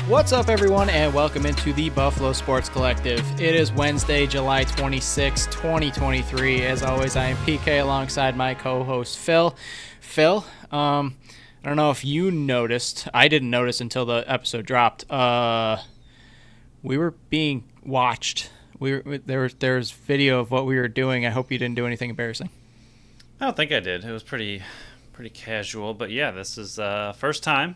What's up, everyone, and welcome into the Buffalo Sports Collective. It is Wednesday, July 26, 2023. As always, I am PK alongside my co-host, Phil. Phil, I don't know if you noticed. I didn't notice until the episode dropped. We were being watched. There's video of what we were doing. I hope you didn't do anything embarrassing. I don't think I did. It was pretty casual. But yeah, this is first time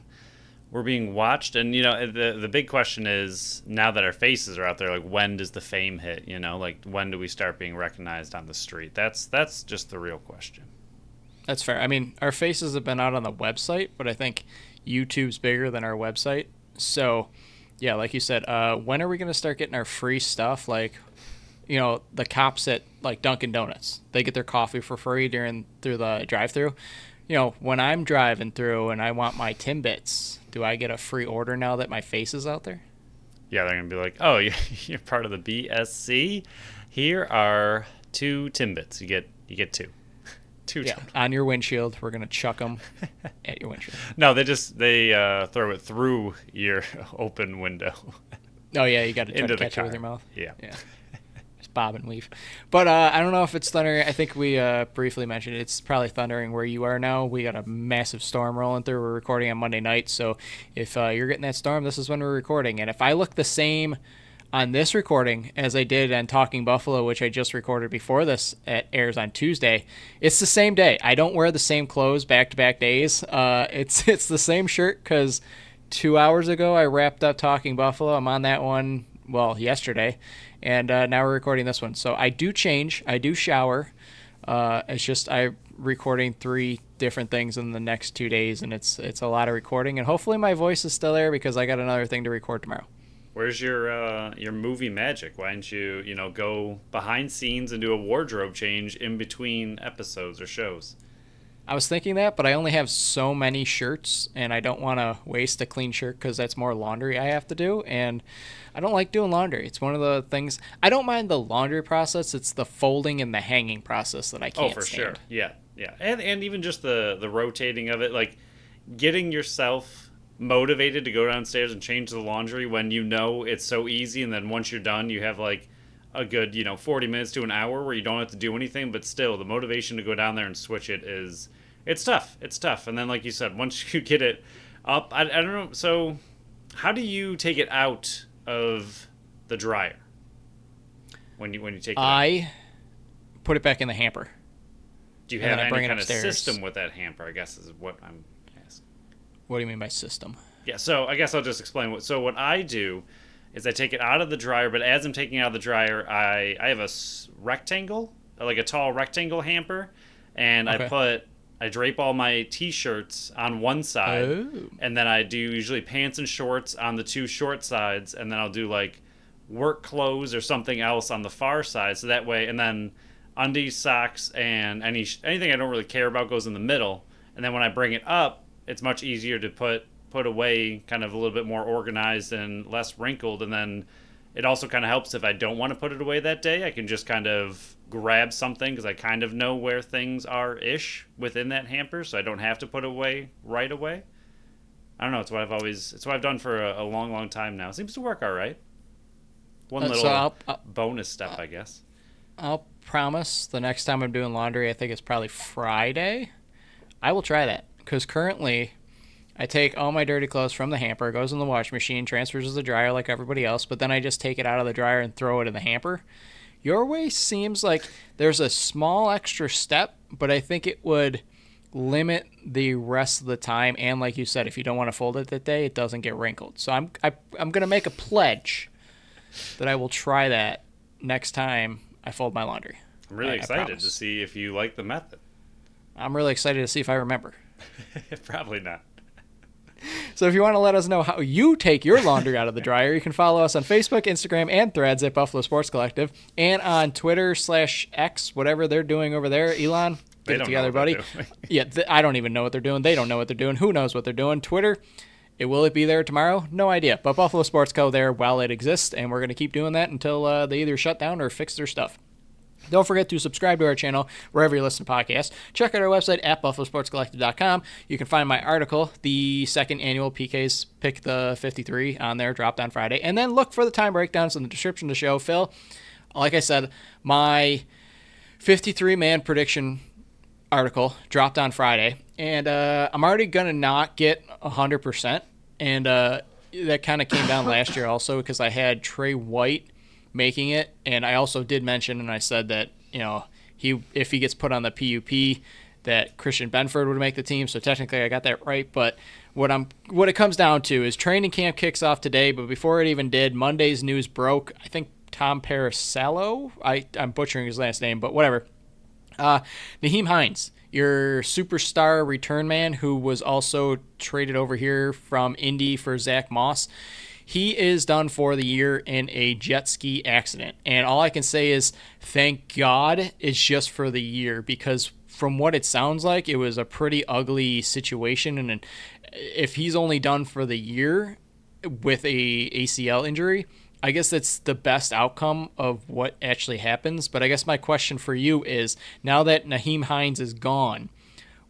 we're being watched, and the big question is, now that our faces are out there, like, when does the fame hit? Like, when do we start being recognized on the street? That's just the real question. That's fair. I mean, our faces have been out on the website, but I think YouTube's bigger than our website. So, yeah, like you said, when are we going to start getting our free stuff? Like, the cops at, like, Dunkin' Donuts, they get their coffee for free through the drive-thru. When I'm driving through and I want my Timbits, do I get a free order now that my face is out there? Yeah, they're going to be like, oh, you're part of the BSC? Here are 2 Timbits. You get 2. Yeah, on your windshield. We're going to chuck them at your windshield. No, they throw it through your open window. Oh, yeah, you got to try to catch it with your mouth. Yeah. Just bob and weave. But I don't know if it's thundering. I think we briefly mentioned it's probably thundering where you are now. We got a massive storm rolling through. We're recording on Monday night, so if you're getting that storm, this is when we're recording. And if I look the same on this recording as I did on Talking Buffalo, which I just recorded before this airs on Tuesday, it's the same day. I don't wear the same clothes back-to-back days. It's the same shirt because 2 hours ago I wrapped up Talking Buffalo. I'm on that one, yesterday. And now we're recording this one. So I do change. I do shower. It's just I'm recording 3 different things in the next 2 days, and it's a lot of recording. And hopefully my voice is still there because I got another thing to record tomorrow. Where's your movie magic? Why didn't you go behind scenes and do a wardrobe change in between episodes or shows? I was thinking that, but I only have so many shirts, and I don't want to waste a clean shirt because that's more laundry I have to do, and I don't like doing laundry. It's one of the things. I don't mind the laundry process. It's the folding and the hanging process that I can't stand. Oh, for sure. Yeah. And even just the rotating of it, like getting yourself motivated to go downstairs and change the laundry when it's so easy, and then once you're done, you have like a good 40 minutes to an hour where you don't have to do anything, but still the motivation to go down there and switch it's tough. And then, like you said, once you get it up, I don't know, so how do you take it out of the dryer when you take it out? I put it back in the hamper. Do you have any kind of system with that hamper, I guess is what I'm asking. What do you mean by system? Yeah, so I guess I'll just explain what I do is I take it out of the dryer, but as I'm taking it out of the dryer, I have a rectangle, like a tall rectangle hamper, and okay. I drape all my T-shirts on one side, and then I do usually pants and shorts on the 2 short sides, and then I'll do like work clothes or something else on the far side, so that way, and then undies, socks, and anything I don't really care about goes in the middle, and then when I bring it up, it's much easier to put away, kind of a little bit more organized and less wrinkled. And then it also kind of helps if I don't want to put it away that day, I can just kind of grab something because I kind of know where things are ish within that hamper, so I don't have to put it away right away. I don't know, it's what I've done for a long time now. It seems to work all right. One little bonus step, I guess. I'll promise the next time I'm doing laundry, I think it's probably Friday, I will try that, because currently I take all my dirty clothes from the hamper, goes in the washing machine, transfers to the dryer like everybody else, but then I just take it out of the dryer and throw it in the hamper. Your way seems like there's a small extra step, but I think it would limit the rest of the time. And like you said, if you don't want to fold it that day, it doesn't get wrinkled. So I'm going to make a pledge that I will try that next time I fold my laundry. I'm really excited to see if you like the method. I'm really excited to see if I remember. Probably not. So if you want to let us know how you take your laundry out of the dryer, you can follow us on Facebook, Instagram, and Threads at Buffalo Sports Collective, and on Twitter /X, whatever they're doing over there. Elon, They Get it don't know together, what they're buddy. doing. Yeah, I don't even know what they're doing. They don't know what they're doing. Who knows what they're doing? Twitter, will it be there tomorrow? No idea. But Buffalo Sports Co. there while it exists, and we're going to keep doing that until they either shut down or fix their stuff. Don't forget to subscribe to our channel wherever you listen to podcasts. Check out our website at buffalosportscollective.com. You can find my article, the second annual PK's Pick the 53, on there, dropped on Friday. And then look for the time breakdowns in the description of the show. Phil, like I said, my 53-man prediction article dropped on Friday. And I'm already going to not get 100%. And that kind of came down last year also because I had Trey White making it, and I also did mention, and I said that if he gets put on the PUP, that Christian Benford would make the team. So technically, I got that right. But what it comes down to is training camp kicks off today. But before it even did, Monday's news broke. I think Tom Parasalo, I'm butchering his last name, but whatever. Nyheim Hines, your superstar return man, who was also traded over here from Indy for Zach Moss. He is done for the year in a jet ski accident. And all I can say is thank God it's just for the year, because from what it sounds like, it was a pretty ugly situation. And if he's only done for the year with a ACL injury, I guess that's the best outcome of what actually happens. But I guess my question for you is, now that Nyheim Hines is gone,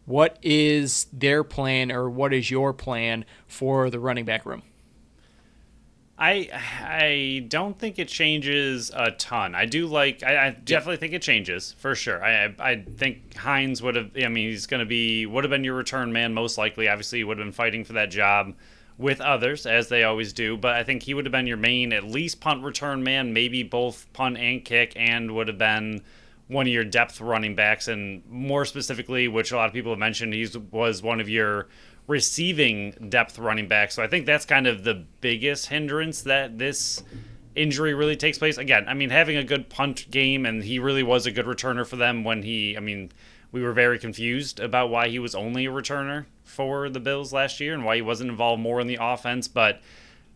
what is their plan, or what is your plan for the running back room? I don't think it changes a ton. I definitely think it changes for sure. I think Hines would have. I mean, would have been your return man most likely. Obviously, he would have been fighting for that job with others, as they always do. But I think he would have been your main, at least punt return man, maybe both punt and kick, and would have been one of your depth running backs. And more specifically, which a lot of people have mentioned, he was one of your receiving depth running back. So I think that's kind of the biggest hindrance that this injury really takes place. Again, I mean, having a good punt game, and he really was a good returner for them we were very confused about why he was only a returner for the Bills last year and why he wasn't involved more in the offense. But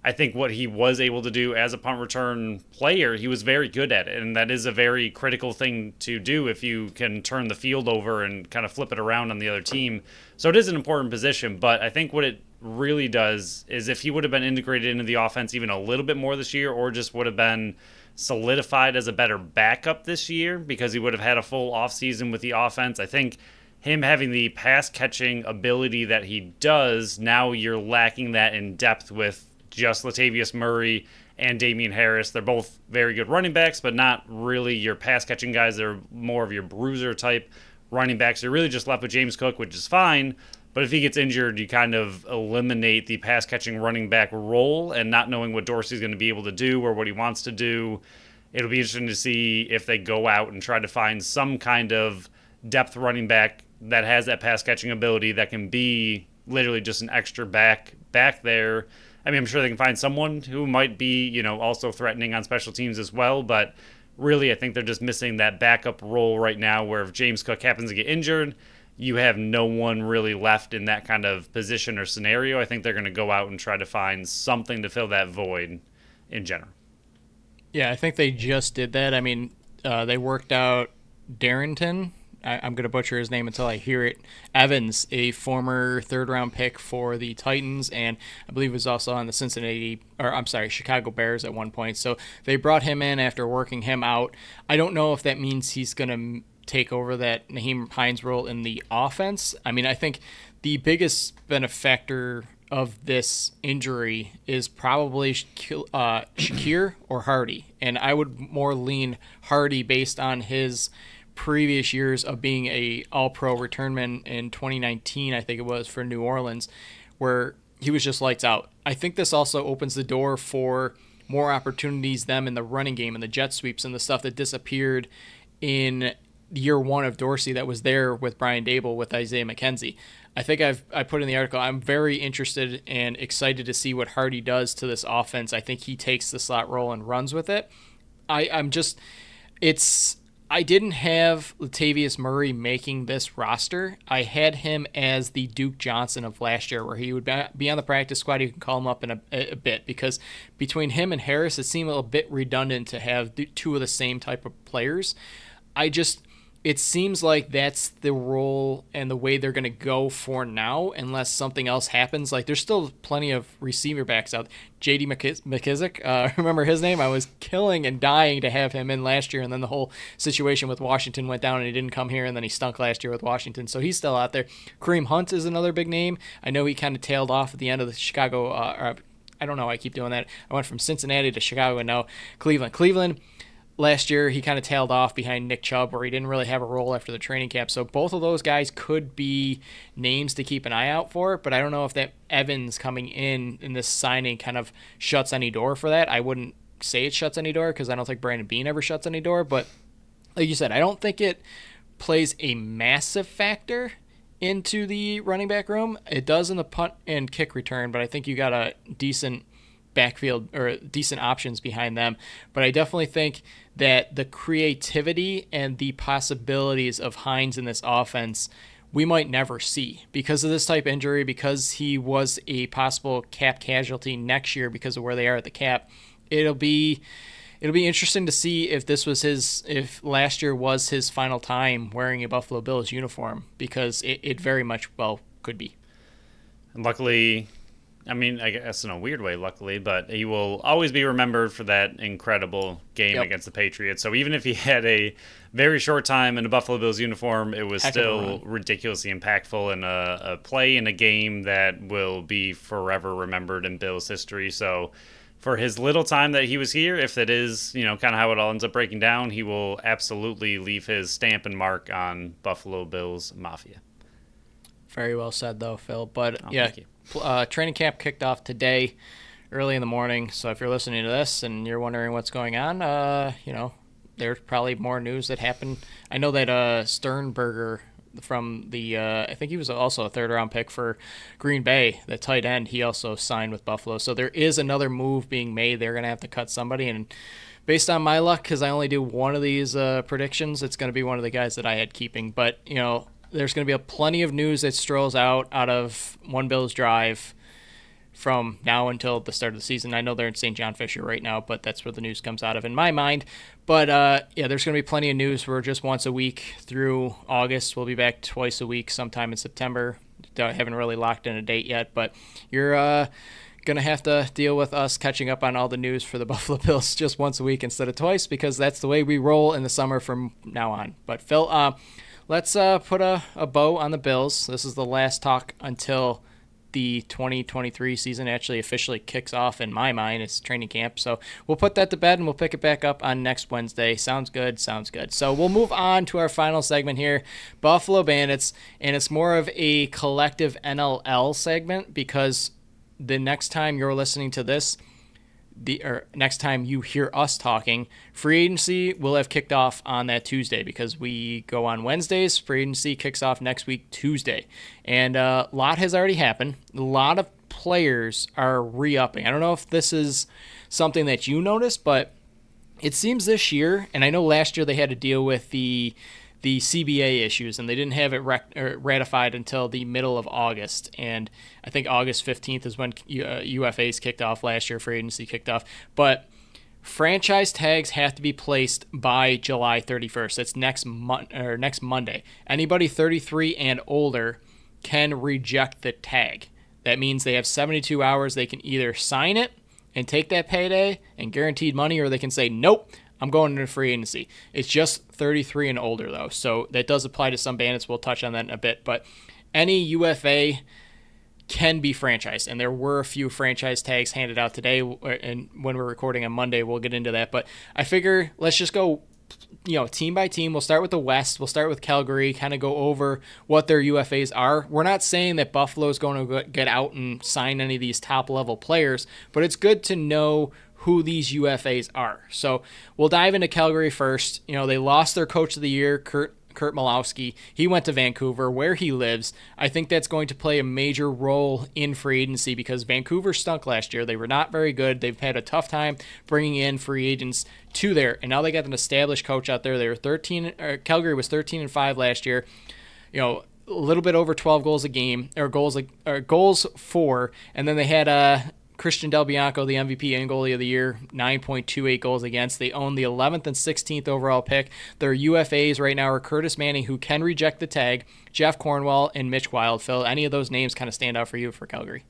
I think what he was able to do as a punt return player, he was very good at it. And that is a very critical thing to do if you can turn the field over and kind of flip it around on the other team. So it is an important position. But I think what it really does is, if he would have been integrated into the offense even a little bit more this year, or just would have been solidified as a better backup this year because he would have had a full offseason with the offense, I think him having the pass catching ability that he does, now you're lacking that in depth with just Latavius Murray and Damian Harris. They're both very good running backs, but not really your pass-catching guys. They're more of your bruiser-type running backs. You're really just left with James Cook, which is fine. But if he gets injured, you kind of eliminate the pass-catching running back role, and not knowing what Dorsey's going to be able to do or what he wants to do. It'll be interesting to see if they go out and try to find some kind of depth running back that has that pass-catching ability that can be literally just an extra back there. I mean, I'm sure they can find someone who might be, also threatening on special teams as well. But really, I think they're just missing that backup role right now, where if James Cook happens to get injured, you have no one really left in that kind of position or scenario. I think they're going to go out and try to find something to fill that void in general. Yeah, I think they just did that. I mean, they worked out Darrington. I'm going to butcher his name until I hear it. Evans, a former third-round pick for the Titans, and I believe was also on the Chicago Bears at one point. So they brought him in after working him out. I don't know if that means he's going to take over that Nyheim Hines role in the offense. I mean, I think the biggest benefactor of this injury is probably Shakir or Hardy, and I would more lean Hardy based on his previous years of being a all-pro returnman in 2019, I think it was, for New Orleans, where he was just lights out. I think this also opens the door for more opportunities them in the running game and the jet sweeps and the stuff that disappeared in year one of Dorsey that was there with Brian Dable, with Isaiah McKenzie. I think I put in the article, I'm very interested and excited to see what Hardy does to this offense. I think he takes the slot role and runs with it. I didn't have Latavius Murray making this roster. I had him as the Duke Johnson of last year, where he would be on the practice squad. You can call him up in a bit, because between him and Harris, it seemed a little bit redundant to have two of the same type of players. it seems like that's the role and the way they're going to go for now, unless something else happens. Like, there's still plenty of receiver backs out. J.D. McKissick, remember his name? I was killing and dying to have him in last year, and then the whole situation with Washington went down, and he didn't come here, and then he stunk last year with Washington, so he's still out there. Kareem Hunt is another big name. I know he kind of tailed off at the end of the Chicago. I don't know. I keep doing that. I went from Cincinnati to Chicago and now Cleveland. Cleveland. Last year, he kind of tailed off behind Nick Chubb, where he didn't really have a role after the training camp. So both of those guys could be names to keep an eye out for, but I don't know if that Evans coming in this signing kind of shuts any door for that. I wouldn't say it shuts any door because I don't think Brandon Beane ever shuts any door, but like you said, I don't think it plays a massive factor into the running back room. It does in the punt and kick return, but I think you got a decent backfield or decent options behind them. But I definitely think that the creativity and the possibilities of Hines in this offense we might never see because of this type of injury, because he was a possible cap casualty next year because of where they are at the cap. It'll be interesting to see if last year was his final time wearing a Buffalo Bills uniform, because it very much well could be. And luckily, I mean, I guess in a weird way, luckily, but he will always be remembered for that incredible game against the Patriots. So even if he had a very short time in a Buffalo Bills uniform, it was still ridiculously impactful and a play in a game that will be forever remembered in Bills history. So for his little time that he was here, if that is, kind of how it all ends up breaking down, he will absolutely leave his stamp and mark on Buffalo Bills Mafia. Very well said, though, Phil. But training camp kicked off today, early in the morning. So if you're listening to this and you're wondering what's going on, there's probably more news that happened. I know that Sternberger from the I think he was also a third-round pick for Green Bay, the tight end. He also signed with Buffalo. So there is another move being made. They're going to have to cut somebody, and based on my luck, because I only do one of these predictions, it's going to be one of the guys that I had keeping. But, there's going to be plenty of news that strolls out of One Bills Drive from now until the start of the season. I know they're in St. John Fisher right now, but that's where the news comes out of in my mind. But, there's going to be plenty of news. We're just once a week through August. We'll be back twice a week sometime in September. Haven't really locked in a date yet, but you're going to have to deal with us catching up on all the news for the Buffalo Bills just once a week instead of twice, because that's the way we roll in the summer from now on. But, Phil, let's put a bow on the Bills. This is the last talk until the 2023 season actually officially kicks off in my mind. It's training camp. So we'll put that to bed and we'll pick it back up on next Wednesday. Sounds good. So we'll move on to our final segment here, Buffalo Bandits, and it's more of a collective NLL segment because the next time you're listening to this, next time you hear us talking, free agency will have kicked off on that Tuesday because we go on Wednesdays. Free agency kicks off next week, Tuesday. And a lot has already happened. A lot of players are re-upping. I don't know if this is something that you noticed, but it seems this year, and I know last year they had to deal with the CBA issues, and they didn't have it ratified until the middle of August. And I think August 15th is when UFAs kicked off last year, free agency kicked off. But franchise tags have to be placed by July 31st. That's next Monday. Anybody 33 and older can reject the tag. That means they have 72 hours. They can either sign it and take that payday and guaranteed money, or they can say, nope, I'm going into free agency. It's just 33 and older, though, so that does apply to some Bandits. We'll touch on that in a bit. But any UFA can be franchised, and there were a few franchise tags handed out today, and when we're recording on Monday, we'll get into that. But I figure let's just go team by team. We'll start with the West. We'll start with Calgary, kind of go over what their UFAs are. We're not saying that Buffalo is going to get out and sign any of these top-level players, but it's good to know who these UFAs are. So we'll dive into Calgary first. They lost their coach of the year, Kurt Malowski. He went to Vancouver, where he lives. I think that's going to play a major role in free agency because Vancouver stunk last year. They were not very good. They've had a tough time bringing in free agents to there, and now they got an established coach out there. They were Calgary was 13-5 last year. A little bit over 12 goals a game, or goals for, and then they had Christian Del Bianco, the MVP and goalie of the year, 9.28 goals against. They own the 11th and 16th overall pick. Their UFAs right now are Curtis Manning, who can reject the tag, Jeff Cornwall, and Mitch Wildfill. Any of those names kind of stand out for you for Calgary?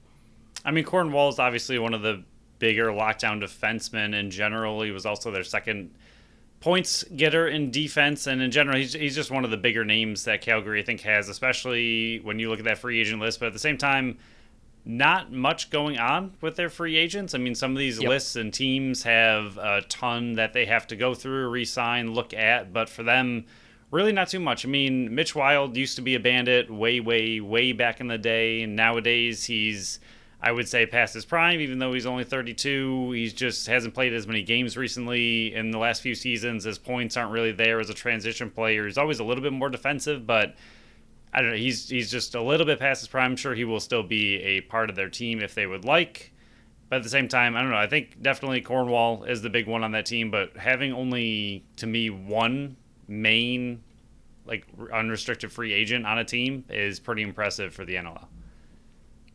I mean, Cornwall is obviously one of the bigger lockdown defensemen in general. He was also their second points getter in defense, and in general, he's just one of the bigger names that Calgary, I think, has, especially when you look at that free agent list. But at the same time, not much going on with their free agents. I mean, some of these lists and teams have a ton that they have to go through, re-sign, look at, but for them, really not too much. I mean, Mitch Wild used to be a Bandit way, way, way back in the day, and nowadays he's, I would say, past his prime, even though he's only 32. He just hasn't played as many games recently in the last few seasons. His points aren't really there as a transition player. He's always a little bit more defensive, but I don't know. He's just a little bit past his prime. I'm sure he will still be a part of their team if they would like. But at the same time, I don't know. I think definitely Cornwall is the big one on that team, but having only, to me, one main, like, unrestricted free agent on a team is pretty impressive for the NLL.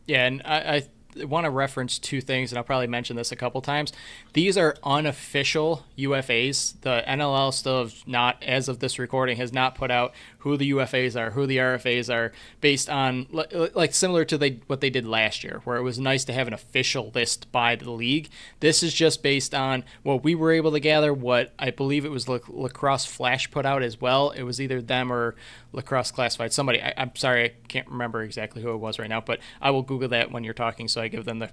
Yeah, and I want to reference two things, and I'll probably mention this a couple times. These are unofficial UFAs. The NLL still have not, as of this recording, has not put out who the UFAs are, who the RFAs are, based on, like similar to what they did last year, where it was nice to have an official list by the league. This is just based on what we were able to gather, what I believe it was Lacrosse Flash put out as well. It was either them or Lacrosse Classified. Somebody, I'm sorry, I can't remember exactly who it was right now, but I will Google that when you're talking so I give them the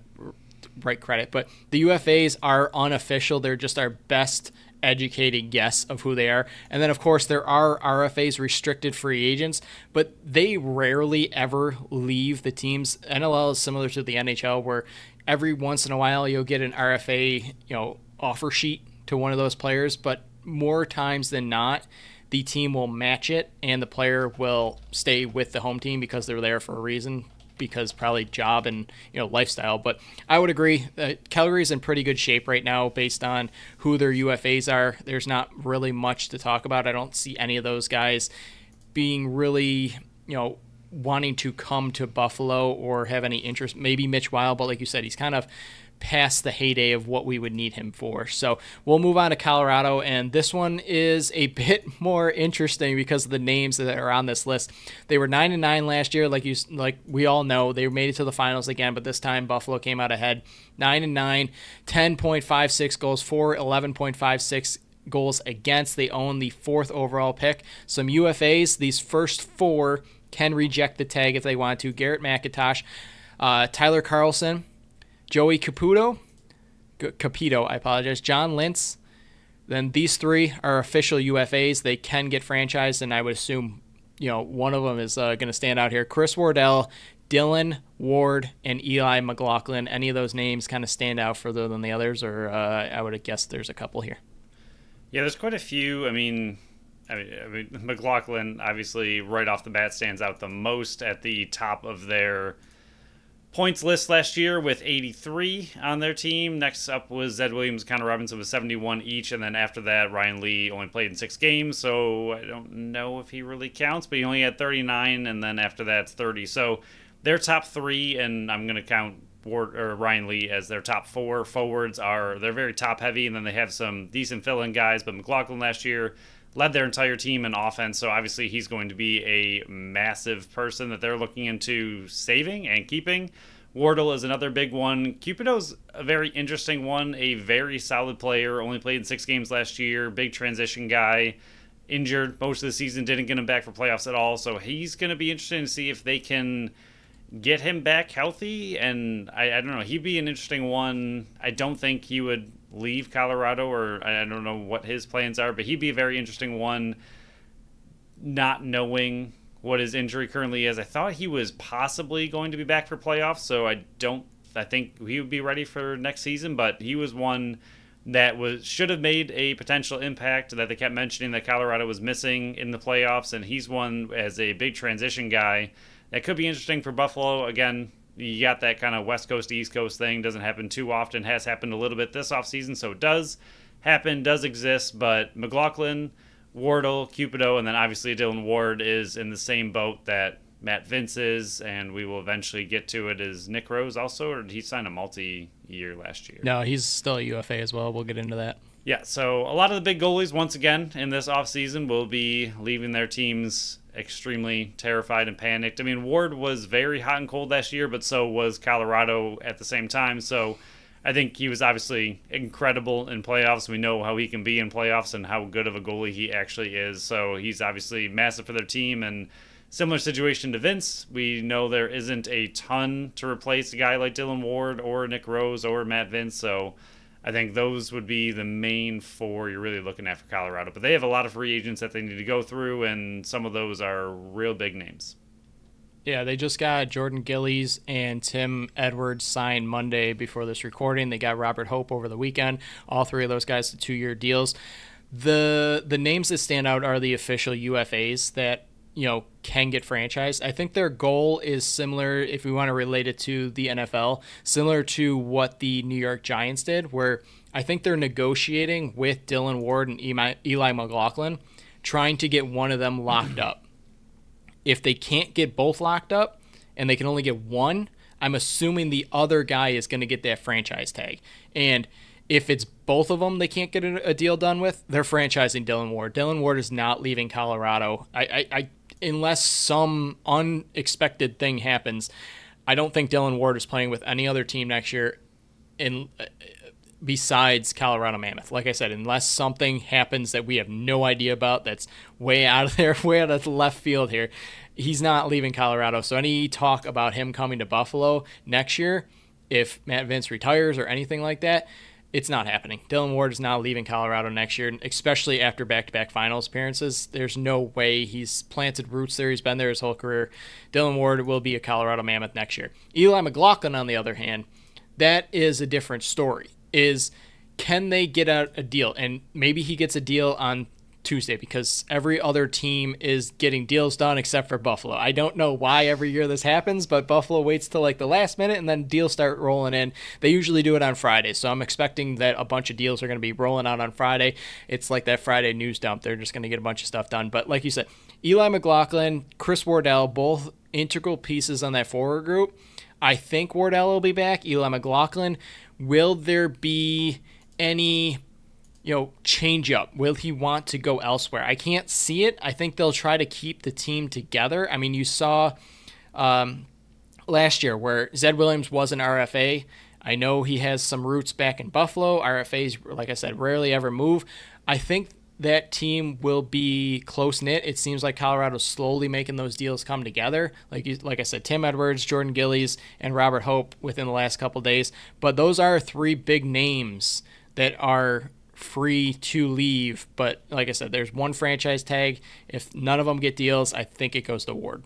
right credit. But the UFAs are unofficial. They're just our best educated guess of who they are. And then, of course, there are RFAs, restricted free agents, but they rarely ever leave the teams. NLL is similar to the NHL, where every once in a while you'll get an RFA, offer sheet to one of those players, but more times than not, the team will match it and the player will stay with the home team because they're there for a reason, because probably job and lifestyle. But I would agree that Calgary's in pretty good shape right now based on who their UFAs are. There's not really much to talk about. I don't see any of those guys being really wanting to come to Buffalo or have any interest. Maybe Mitch Wild, but like you said, he's kind of past the heyday of what we would need him for. So we'll move on to Colorado, and this one is a bit more interesting because of the names that are on this list. They were 9-9 last year, like we all know. They made it to the finals again, but this time Buffalo came out ahead. 9-9, 10.56 goals for, 11.56 goals against. They own the 4th overall pick. Some UFAs, these first 4 can reject the tag if they want to. Garrett McIntosh, Tyler Carlson, Joey Capito, John Lintz. Then these 3 are official UFAs. They can get franchised, and I would assume, one of them is going to stand out here. Chris Wardell, Dylan Ward, and Eli McLaughlin. Any of those names kind of stand out further than the others, or I would have guessed there's a couple here. Yeah, there's quite a few. I mean, McLaughlin obviously right off the bat stands out the most at the top of their points list last year with 83 on their team. Next up was Zed Williams, Connor Robinson with 71 each, and then after that, Ryan Lee only played in 6 games, so I don't know if he really counts, but he only had 39, and then after that, it's 30. So their top 3, and I'm going to count Ryan Lee as their top 4 forwards, they're very top heavy, and then they have some decent fill-in guys, but McLaughlin last year led their entire team in offense, so obviously he's going to be a massive person that they're looking into saving and keeping. Wardle is another big one. Cupido's a very interesting one, a very solid player, only played in 6 games last year, big transition guy, injured most of the season, didn't get him back for playoffs at all, so he's going to be interesting to see if they can get him back healthy, and I don't know, he'd be an interesting one. I don't think he would leave Colorado, or I don't know what his plans are, but he'd be a very interesting one, not knowing what his injury currently is. I thought he was possibly going to be back for playoffs, so I think he would be ready for next season, but he was one that should have made a potential impact that they kept mentioning that Colorado was missing in the playoffs, and he's one as a big transition guy that could be interesting for Buffalo. Again, you got that kind of West Coast to East Coast thing. Doesn't happen too often. Has happened a little bit this offseason, so it does happen, does exist. But McLaughlin, Wardle, Cupido, and then obviously Dylan Ward is in the same boat that Matt Vince is, and we will eventually get to it. Is Nick Rose also, or did he sign a multi-year last year? No, he's still a UFA as well. We'll get into that. Yeah, so a lot of the big goalies, once again, in this offseason will be leaving their teams extremely terrified and panicked. I mean, Ward was very hot and cold last year, but so was Colorado at the same time. So I think he was obviously incredible in playoffs. We know how he can be in playoffs and how good of a goalie he actually is. So he's obviously massive for their team. And similar situation to Vince, we know there isn't a ton to replace a guy like Dylan Ward or Nick Rose or Matt Vince. So I think those would be the main four you're really looking at for Colorado. But they have a lot of free agents that they need to go through, and some of those are real big names. Yeah, they just got Jordan Gillies and Tim Edwards signed Monday before this recording. They got Robert Hope over the weekend. All three of those guys to 2-year deals. The names that stand out are the official UFAs that can get franchised. I think their goal is similar, if we want to relate it to the NFL, similar to what the New York Giants did, where I think they're negotiating with Dylan Ward and Eli McLaughlin, trying to get one of them locked up. If they can't get both locked up and they can only get one, I'm assuming the other guy is going to get that franchise tag. And if it's both of them they can't get a deal done with, they're franchising Dylan Ward. Dylan Ward is not leaving Colorado. Unless some unexpected thing happens, I don't think Dylan Ward is playing with any other team next year besides Colorado Mammoth. Like I said, unless something happens that we have no idea about, that's way out of there, way out of the left field here, he's not leaving Colorado. So any talk about him coming to Buffalo next year, if Matt Vince retires or anything like that, it's not happening. Dylan Ward is not leaving Colorado next year, especially after back-to-back finals appearances. There's no way. He's planted roots there. He's been there his whole career. Dylan Ward will be a Colorado Mammoth next year. Eli McLaughlin, on the other hand, that is a different story. Can they get out a deal? And maybe he gets a deal on Tuesday because every other team is getting deals done except for Buffalo. I don't know why every year this happens, but Buffalo waits till like the last minute and then deals start rolling in. They usually do it on Friday, so I'm expecting that a bunch of deals are going to be rolling out on Friday. It's like that Friday news dump. They're just going to get a bunch of stuff done. But like you said, Eli McLaughlin, Chris Wardell, both integral pieces on that forward group. I think Wardell will be back. Eli McLaughlin, will there be any change up? Will he want to go elsewhere? I can't see it. I think they'll try to keep the team together. I mean, you saw last year where Zed Williams was an RFA. I know he has some roots back in Buffalo. RFAs, like I said, rarely ever move. I think that team will be close-knit. It seems like Colorado's slowly making those deals come together. Like I said, Tim Edwards, Jordan Gillies, and Robert Hope within the last couple days. But those are three big names that are free to leave. But like I said, there's one franchise tag. If none of them get deals, I think it goes to Ward.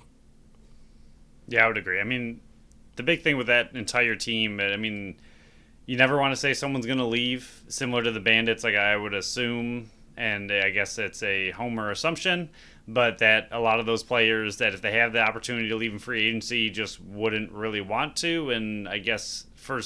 Yeah, I would agree. I mean, the big thing with that entire team, I mean, you never want to say someone's going to leave, similar to the Bandits, like I would assume, and I guess it's a homer assumption, but that a lot of those players that if they have the opportunity to leave in free agency just wouldn't really want to. And I guess very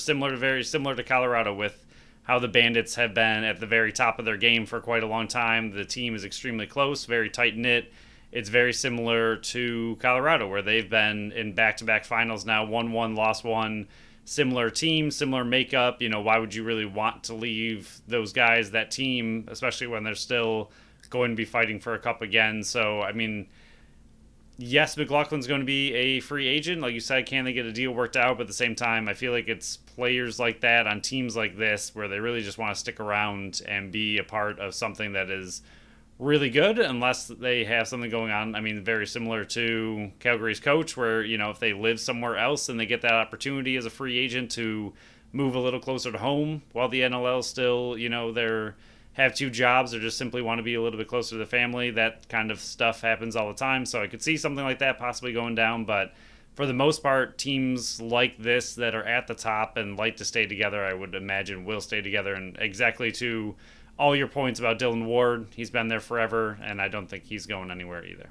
similar to Colorado, with how the Bandits have been at the very top of their game for quite a long time. The team is extremely close, very tight-knit. It's very similar to Colorado, where they've been in back-to-back finals now, won one, lost one. Similar team, similar makeup. Why would you really want to leave those guys, that team, especially when they're still going to be fighting for a cup again? So, I mean, yes, McLaughlin's going to be a free agent. Like you said, can they get a deal worked out? But at the same time, I feel like it's players like that on teams like this where they really just want to stick around and be a part of something that is really good, unless they have something going on. I mean, very similar to Calgary's coach, where, if they live somewhere else and they get that opportunity as a free agent to move a little closer to home while the NLL still, they're have two jobs or just simply want to be a little bit closer to the family. That kind of stuff happens all the time. So I could see something like that possibly going down. But for the most part, teams like this that are at the top and like to stay together, I would imagine will stay together. And exactly to all your points about Dylan Ward, he's been there forever, and I don't think he's going anywhere either.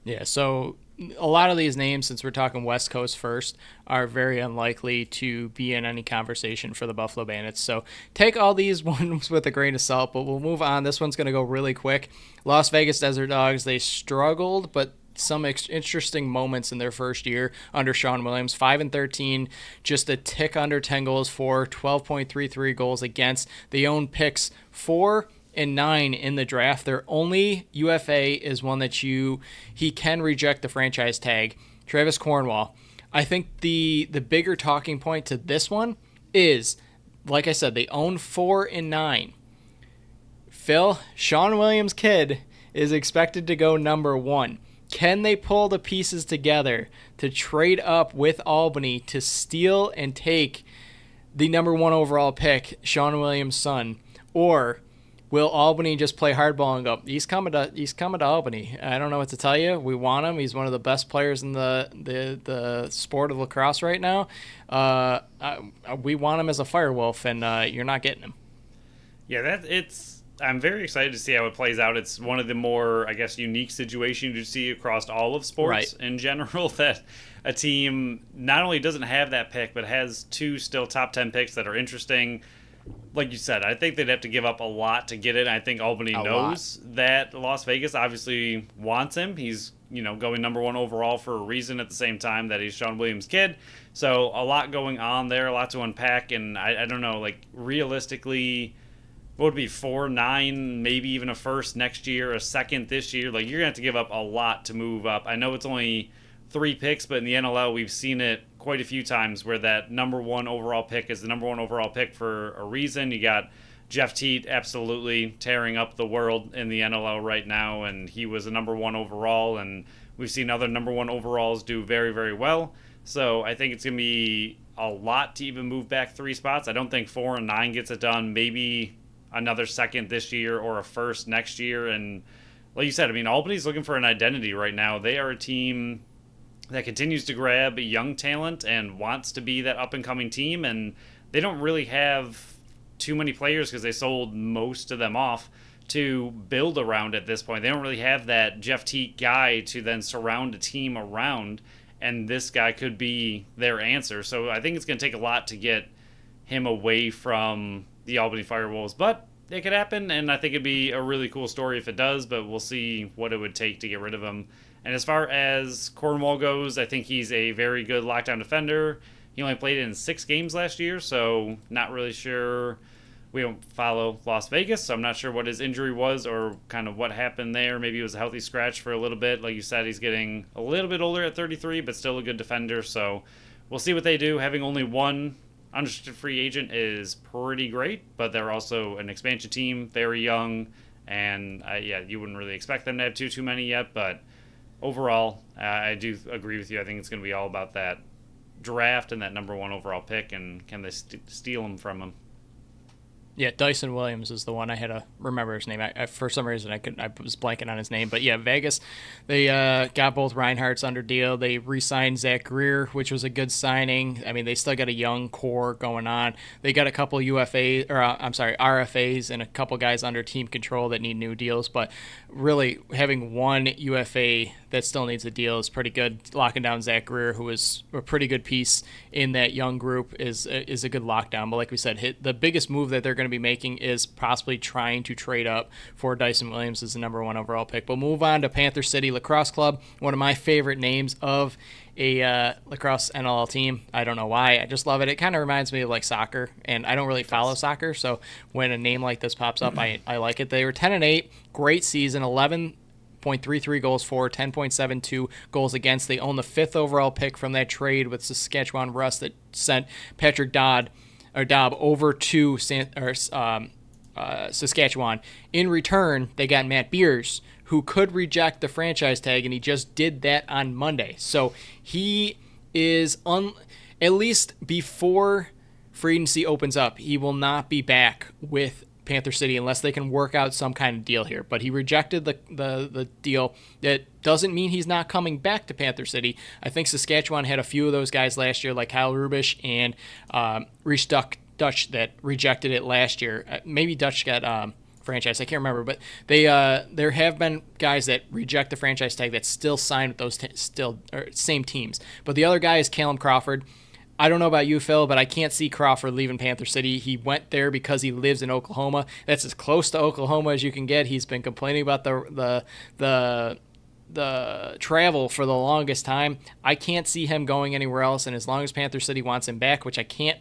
Yeah, so a lot of these names, since we're talking West Coast first, are very unlikely to be in any conversation for the Buffalo Bandits. So take all these ones with a grain of salt, but we'll move on. This one's going to go really quick. Las Vegas Desert Dogs, they struggled, but some interesting moments in their first year under Sean Williams. 5-13, just a tick under 10 goals for, 12.33 goals against. They own picks 4 and 9 in the draft. Their only UFA is one that he can reject the franchise tag. Travis Cornwall. I think the bigger talking point to this one is, like I said, they own 4-9. Sean Williams' kid is expected to go number 1. Can they pull the pieces together to trade up with Albany to steal and take the number 1 overall pick, Sean Williams' son? Or will Albany just play hardball and go, he's coming to Albany? I don't know what to tell you. We want him. He's one of the best players in the sport of lacrosse right now. We want him as a firewolf, and you're not getting him. Yeah, I'm very excited to see how it plays out. It's one of the more, I guess, unique situations you see across all of sports in general, that a team not only doesn't have that pick, but has 2 still top 10 picks that are interesting. Like you said, I think they'd have to give up a lot to get it. I think Albany knows that Las Vegas obviously wants him. He's, going number 1 overall for a reason, at the same time that he's Sean Williams' kid. So a lot going on there, a lot to unpack. And I don't know, like, realistically, what would be 4-9, maybe even a first next year, a second this year? Like, you're going to have to give up a lot to move up. I know it's only 3 picks, but in the NLL, we've seen it quite a few times where that number 1 overall pick is the number 1 overall pick for a reason. You got Jeff Teat absolutely tearing up the world in the NLL right now, and he was a number 1 overall, and we've seen other number 1 overalls do very, very well. So I think it's going to be a lot to even move back 3 spots. I don't think 4-9 gets it done. Maybe another second this year or a first next year. And like you said, I mean, Albany's looking for an identity right now. They are a team that continues to grab young talent and wants to be that up-and-coming team, and they don't really have too many players because they sold most of them off to build around at this point. They don't really have that Jeff Teat guy to then surround a team around, and this guy could be their answer. So I think it's going to take a lot to get him away from the Albany Firewolves, but it could happen, and I think it'd be a really cool story if it does, but we'll see what it would take to get rid of him. And as far as Cornwall goes, I think he's a very good lockdown defender. He only played in 6 games last year, so not really sure. We don't follow Las Vegas, so I'm not sure what his injury was or kind of what happened there. Maybe it was a healthy scratch for a little bit. Like you said, he's getting a little bit older at 33, but still a good defender, so we'll see what they do. Having only 1 unrestricted free agent is pretty great, but they're also an expansion team, very young, and you wouldn't really expect them to have too many yet, but overall, I do agree with you. I think it's going to be all about that draft and that number 1 overall pick, and can they steal him from him? Yeah, Dyson Williams is the one. I had to remember his name. I for some reason, I was blanking on his name. But yeah, Vegas, they got both Reinhardts under deal. They re-signed Zach Greer, which was a good signing. I mean, they still got a young core going on. They got a couple RFAs, and a couple guys under team control that need new deals. But really, having 1 UFA that still needs a deal is pretty good. Locking down Zach Greer, who is a pretty good piece in that young group, is a good lockdown. But like we said, the biggest move that they're going to be making is possibly trying to trade up for Dyson Williams as the number 1 overall pick. We'll move on to Panther City Lacrosse Club, one of my favorite names of a lacrosse NLL team. I don't know why. I just love it. It kind of reminds me of like soccer, and I don't really follow soccer, so when a name like this pops up, I like it. They were 10-8, great season, 11.33 goals for, 10.72 goals against. They own the 5th overall pick from that trade with Saskatchewan Russ that sent Patrick Dobb over to Saskatchewan. In return, they got Matt Beers, who could reject the franchise tag, and he just did that on Monday. So he is, at least before free agency opens up, he will not be back with Panther City unless they can work out some kind of deal here. But he rejected the deal. That doesn't mean he's not coming back to Panther City. I think Saskatchewan had a few of those guys last year, like Kyle Rubish and Reese Dutch, that rejected it last year. Maybe Dutch got franchise. I can't remember, but there have been guys that reject the franchise tag that still sign with those same teams. But the other guy is Callum Crawford. I don't know about you, Phil, but I can't see Crawford leaving Panther City. He went there because he lives in Oklahoma. That's as close to Oklahoma as you can get. He's been complaining about the the travel for the longest time. I can't see him going anywhere else, and as long as Panther City wants him back, which I can't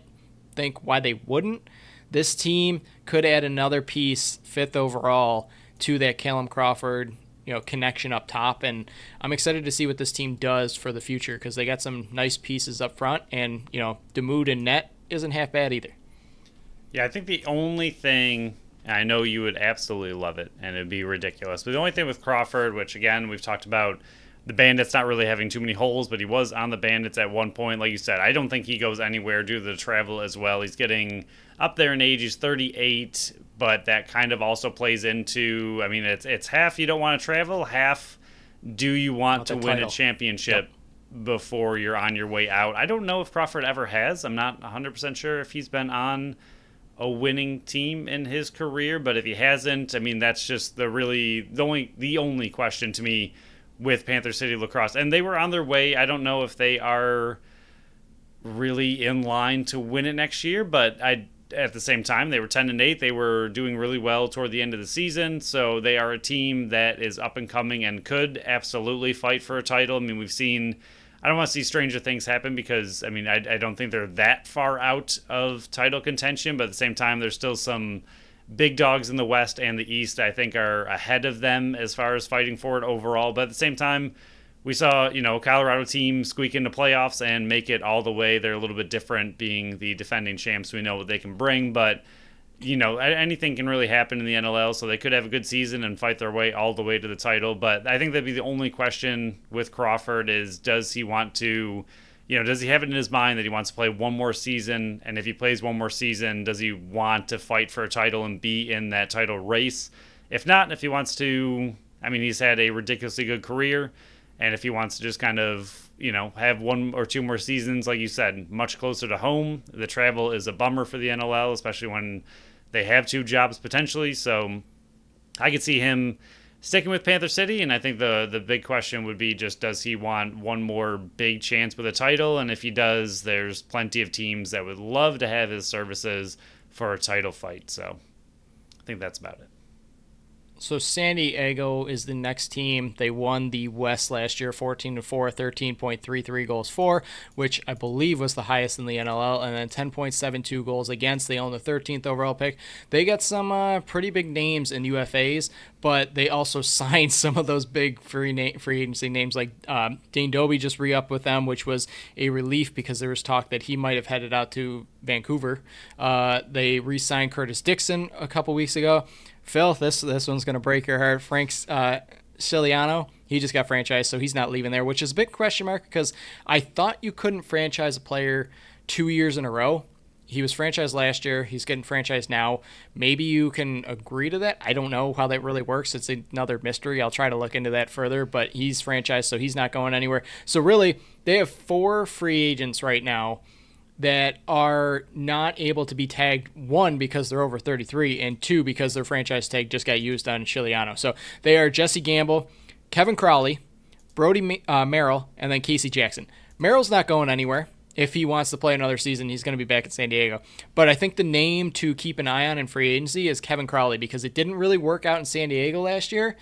think why they wouldn't, this team could add another piece, fifth overall, to that Callum Crawford connection up top, and I'm excited to see what this team does for the future because they got some nice pieces up front, and Damoud and net isn't half bad either. Yeah, I think the only thing, I know you would absolutely love it and it'd be ridiculous, but the only thing with Crawford, which again we've talked about, the Bandits not really having too many holes, but he was on the Bandits at one point. Like you said, I don't think he goes anywhere due to the travel as well. He's getting up there in age. He's 38, but that kind of also plays into, I mean, it's half you don't want to travel, half do you want to win a championship before you're on your way out. I don't know if Crawford ever has. I'm not 100% sure if he's been on a winning team in his career, but if he hasn't, I mean, that's just the only question to me with Panther City Lacrosse. And they were on their way. I don't know if they are really in line to win it next year, but at the same time, they were 10-8. They were doing really well toward the end of the season, so they are a team that is up and coming and could absolutely fight for a title. I mean, we've seen, I don't want to see stranger things happen because, I mean, I don't think they're that far out of title contention, but at the same time, there's still some big dogs in the West and the East, I think, are ahead of them as far as fighting for it overall. But at the same time, we saw, Colorado team squeak into playoffs and make it all the way. They're a little bit different being the defending champs. We know what they can bring, but, anything can really happen in the NLL, so they could have a good season and fight their way all the way to the title. But I think that'd be the only question with Crawford is, does he want to, does he have it in his mind that he wants to play one more season? And if he plays one more season, does he want to fight for a title and be in that title race? If not, if he wants to, I mean, he's had a ridiculously good career. And if he wants to just kind of, have one or two more seasons, like you said, much closer to home, the travel is a bummer for the NLL, especially when they have two jobs potentially. So I could see him sticking with Panther City, and I think the big question would be just, does he want one more big chance with a title? And if he does, there's plenty of teams that would love to have his services for a title fight. So I think that's about it. So San Diego is the next team. They won the West last year, 14-4, 13.33 goals for, which I believe was the highest in the NLL, and then 10.72 goals against. They own the 13th overall pick. They got some pretty big names in UFAs, but they also signed some of those big free agency names, like Dane Doby just re-upped with them, which was a relief because there was talk that he might have headed out to Vancouver. They re-signed Curtis Dixon a couple weeks ago. Phil, this one's going to break your heart. Frank Ciliano, he just got franchised, so he's not leaving there, which is a big question mark because I thought you couldn't franchise a player 2 years in a row. He was franchised last year. He's getting franchised now. Maybe you can agree to that. I don't know how that really works. It's another mystery. I'll try to look into that further, but he's franchised, so he's not going anywhere. So really, they have 4 free agents right now that are not able to be tagged, 1, because they're over 33, and 2, because their franchise tag just got used on Ciliano. So they are Jesse Gamble, Kevin Crowley, Brody Merrill, and then Casey Jackson. Merrill's not going anywhere. If he wants to play another season, he's going to be back in San Diego. But I think the name to keep an eye on in free agency is Kevin Crowley because it didn't really work out in San Diego last year.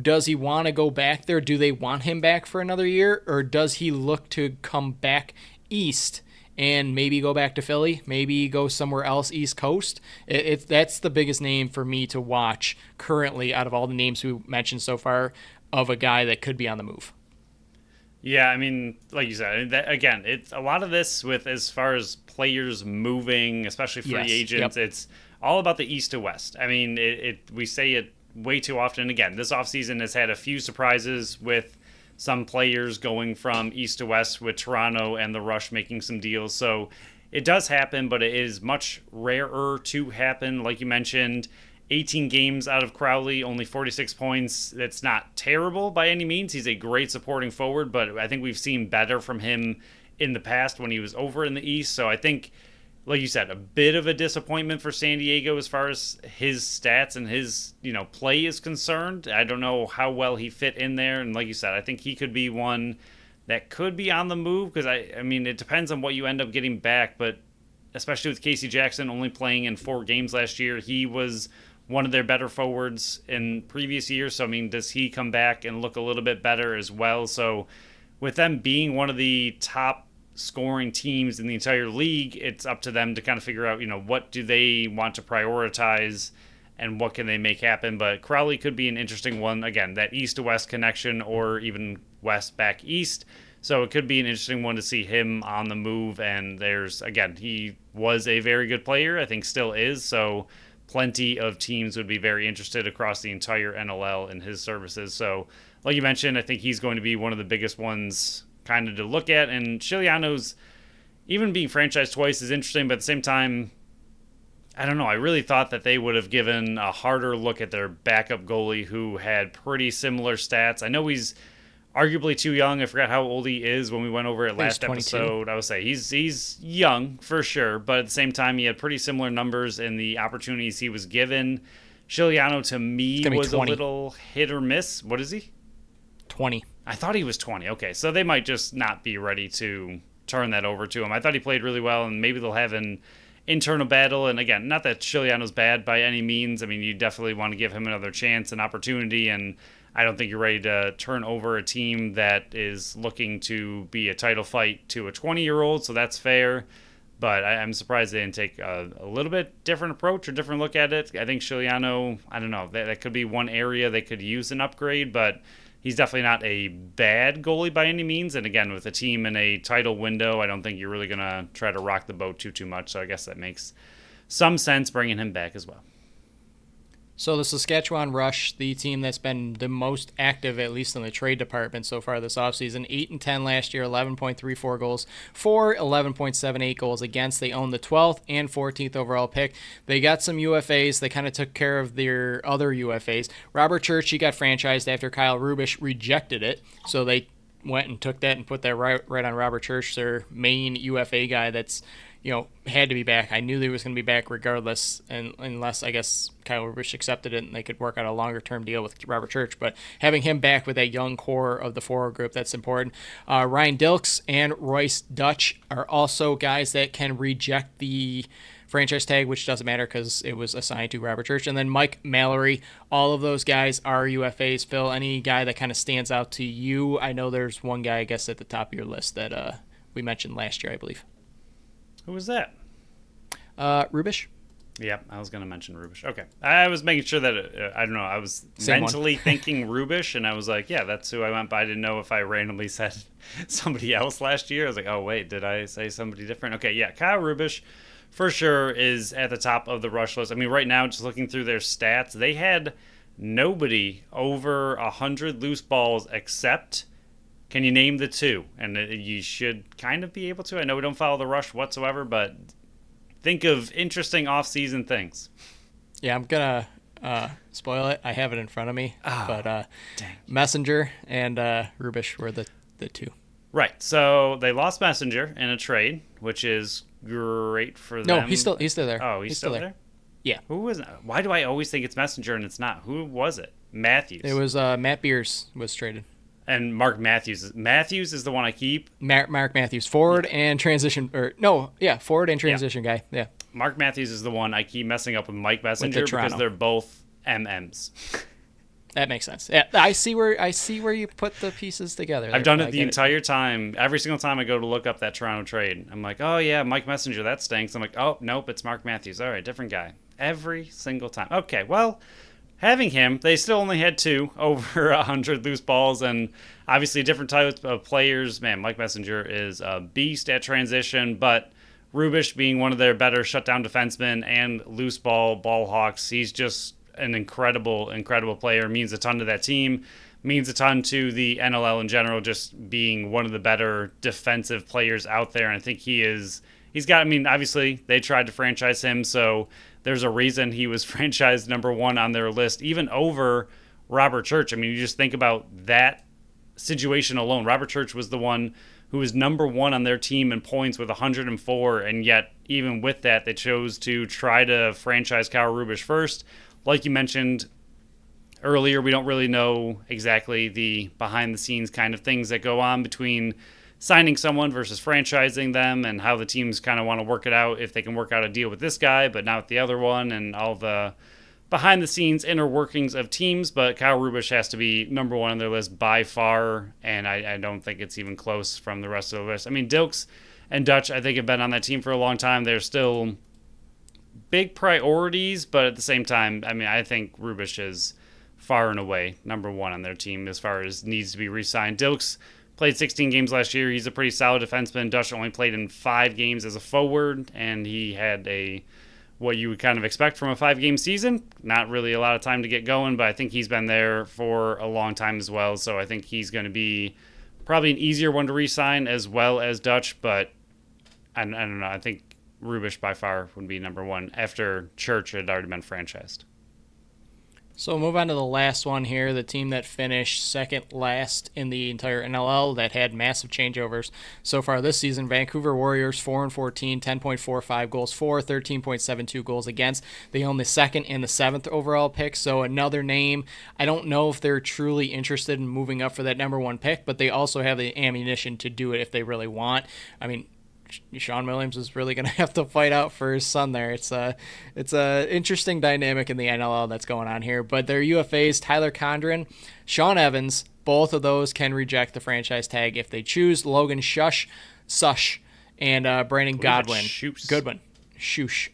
Does he want to go back there? Do they want him back for another year? Or does he look to come back east and maybe go back to Philly, maybe go somewhere else East Coast? That's the biggest name for me to watch currently out of all the names we mentioned so far of a guy that could be on the move. Yeah, I mean, like you said, again, it's a lot of this with as far as players moving, especially free agents. Yep. It's all about the East to West. I mean, we say it way too often. Again, this offseason has had a few surprises with some players going from East to West with Toronto and the Rush making some deals. So it does happen, but it is much rarer to happen. Like you mentioned, 18 games out of Crowley, only 46 points. That's not terrible by any means. He's a great supporting forward, but I think we've seen better from him in the past when he was over in the East. So I think, like you said, a bit of a disappointment for San Diego as far as his stats and his, play is concerned. I don't know how well he fit in there. And like you said, I think he could be one that could be on the move because, I mean, it depends on what you end up getting back. But especially with Casey Jackson only playing in 4 games last year, he was one of their better forwards in previous years. So, I mean, does he come back and look a little bit better as well? So, with them being one of the top scoring teams in the entire league, it's up to them to kind of figure out, what do they want to prioritize and what can they make happen. But Crowley could be an interesting one. Again, that east to west connection or even west back east. So it could be an interesting one to see him on the move. And he was a very good player, I think still is. So plenty of teams would be very interested across the entire NLL in his services. So like you mentioned, I think he's going to be one of the biggest ones kind of to look at. And Chiliano's, even being franchised twice, is interesting, but at the same time, I don't know. I really thought that they would have given a harder look at their backup goalie who had pretty similar stats. I know he's arguably too young. I forgot how old he is when we went over it last episode. I would say he's young for sure, but at the same time, he had pretty similar numbers in the opportunities he was given. Chiliano, to me, was 20. A little hit or miss. What is he? 20. I thought he was 20. Okay, so they might just not be ready to turn that over to him. I thought he played really well, and maybe they'll have an internal battle. And again, not that Chiliano's bad by any means. I mean, you definitely want to give him another chance, an opportunity, and I don't think you're ready to turn over a team that is looking to be a title fight to a 20-year-old, so that's fair. But I'm surprised they didn't take a little bit different approach or different look at it. I think Chiliano, I don't know, that could be one area they could use an upgrade, but he's definitely not a bad goalie by any means. And again, with a team in a title window, I don't think you're really going to try to rock the boat too much. So I guess that makes some sense bringing him back as well. So the Saskatchewan Rush, the team that's been the most active, at least in the trade department so far this offseason, 8-10 last year, 11.34 goals for, 11.78 goals against. They own the 12th and 14th overall pick. They got some UFAs. They kind of took care of their other UFAs. Robert Church, he got franchised after Kyle Rubisch rejected it. So they went and took that and put that right on Robert Church, their main UFA guy that's, had to be back. I knew he was going to be back regardless, and unless, I guess, Kyle Rubisch accepted it and they could work out a longer-term deal with Robert Church. But having him back with that young core of the forward group, that's important. Ryan Dilks and Royce Dutch are also guys that can reject the franchise tag, which doesn't matter because it was assigned to Robert Church. And then Mike Mallory, all of those guys are UFAs. Phil, any guy that kind of stands out to you? I know there's one guy, I guess, at the top of your list that we mentioned last year, I believe. Who was that? Rubisch. Yeah, I was going to mention Rubisch. Okay. I was making sure that, I don't know, I was mentally thinking Rubisch, and I was like, yeah, that's who I went by. I didn't know if I randomly said somebody else last year. I was like, oh, wait, did I say somebody different? Okay, yeah, Kyle Rubisch for sure is at the top of the rush list. I mean, right now, just looking through their stats, they had nobody over 100 loose balls except... Can you name the two? And you should kind of be able to. I know we don't follow the Rush whatsoever, but think of interesting off-season things. Yeah, I'm going to spoil it. I have it in front of me. But dang. Messenger and Rubisch were the two. Right. So they lost Messenger in a trade, which is great for them. No, he's still there. Oh, he's still there? Yeah. Who was it? Why do I always think it's Messenger and it's not? Who was it? Matthews. It was Matt Beers was traded. And Mark Matthews. Matthews is the one I keep. Mark Matthews, forward and transition, forward and transition guy. Yeah. Mark Matthews is the one I keep messing up with Mike Messenger because they're both MMs. That makes sense. Yeah, I see where you put the pieces together. I've done it the entire time. Every single time I go to look up that Toronto trade, I'm like, oh yeah, Mike Messenger, that stinks. I'm like, oh nope, it's Mark Matthews. All right, different guy. Every single time. Okay, well. Having him, they still only had two over 100 loose balls, and obviously different types of players. Man, Mike Messenger is a beast at transition, but Rubisch being one of their better shutdown defensemen and loose ball hawks, he's just an incredible player. Means a ton to that team, means a ton to the NLL in general, just being one of the better defensive players out there. And I think he's got, I mean, obviously they tried to franchise him, so there's a reason he was franchised number one on their list, even over Robert Church. I mean, you just think about that situation alone. Robert Church was the one who was number one on their team in points with 104, and yet even with that, they chose to try to franchise Kyle Rubisch first. Like you mentioned earlier, we don't really know exactly the behind-the-scenes kind of things that go on between signing someone versus franchising them, and how the teams kind of want to work it out, if they can work out a deal with this guy but not with the other one, and all the behind the scenes inner workings of teams, but Kyle Rubisch has to be number one on their list by far, and I don't think it's even close from the rest of the list. I mean, Dilks and Dutch, I think, have been on that team for a long time. They're still big priorities, but at the same time, I mean, I think Rubisch is far and away number one on their team as far as needs to be re-signed. Dilks played 16 games last year. He's a pretty solid defenseman. Dutch only played in 5 games as a forward, and he had what you would kind of expect from a 5-game season. Not really a lot of time to get going, but I think he's been there for a long time as well. So I think he's going to be probably an easier one to re-sign as well as Dutch, but I don't know. I think Rubisch by far would be number one after Church had already been franchised. So we'll move on to the last one here, the team that finished second last in the entire NLL that had massive changeovers so far this season. Vancouver Warriors 4-14, 10.45 goals for, 13.72 goals against. They own the second and the seventh overall pick, so another name. I don't know if they're truly interested in moving up for that number one pick, but they also have the ammunition to do it if they really want. I mean, Sean Williams is really going to have to fight out for his son there. It's a interesting dynamic in the NLL that's going on here. But their UFAs, Tyler Condren, Sean Evans, both of those can reject the franchise tag if they choose. Logan Sush, and Brandon Godwin. Goodwin. Shush.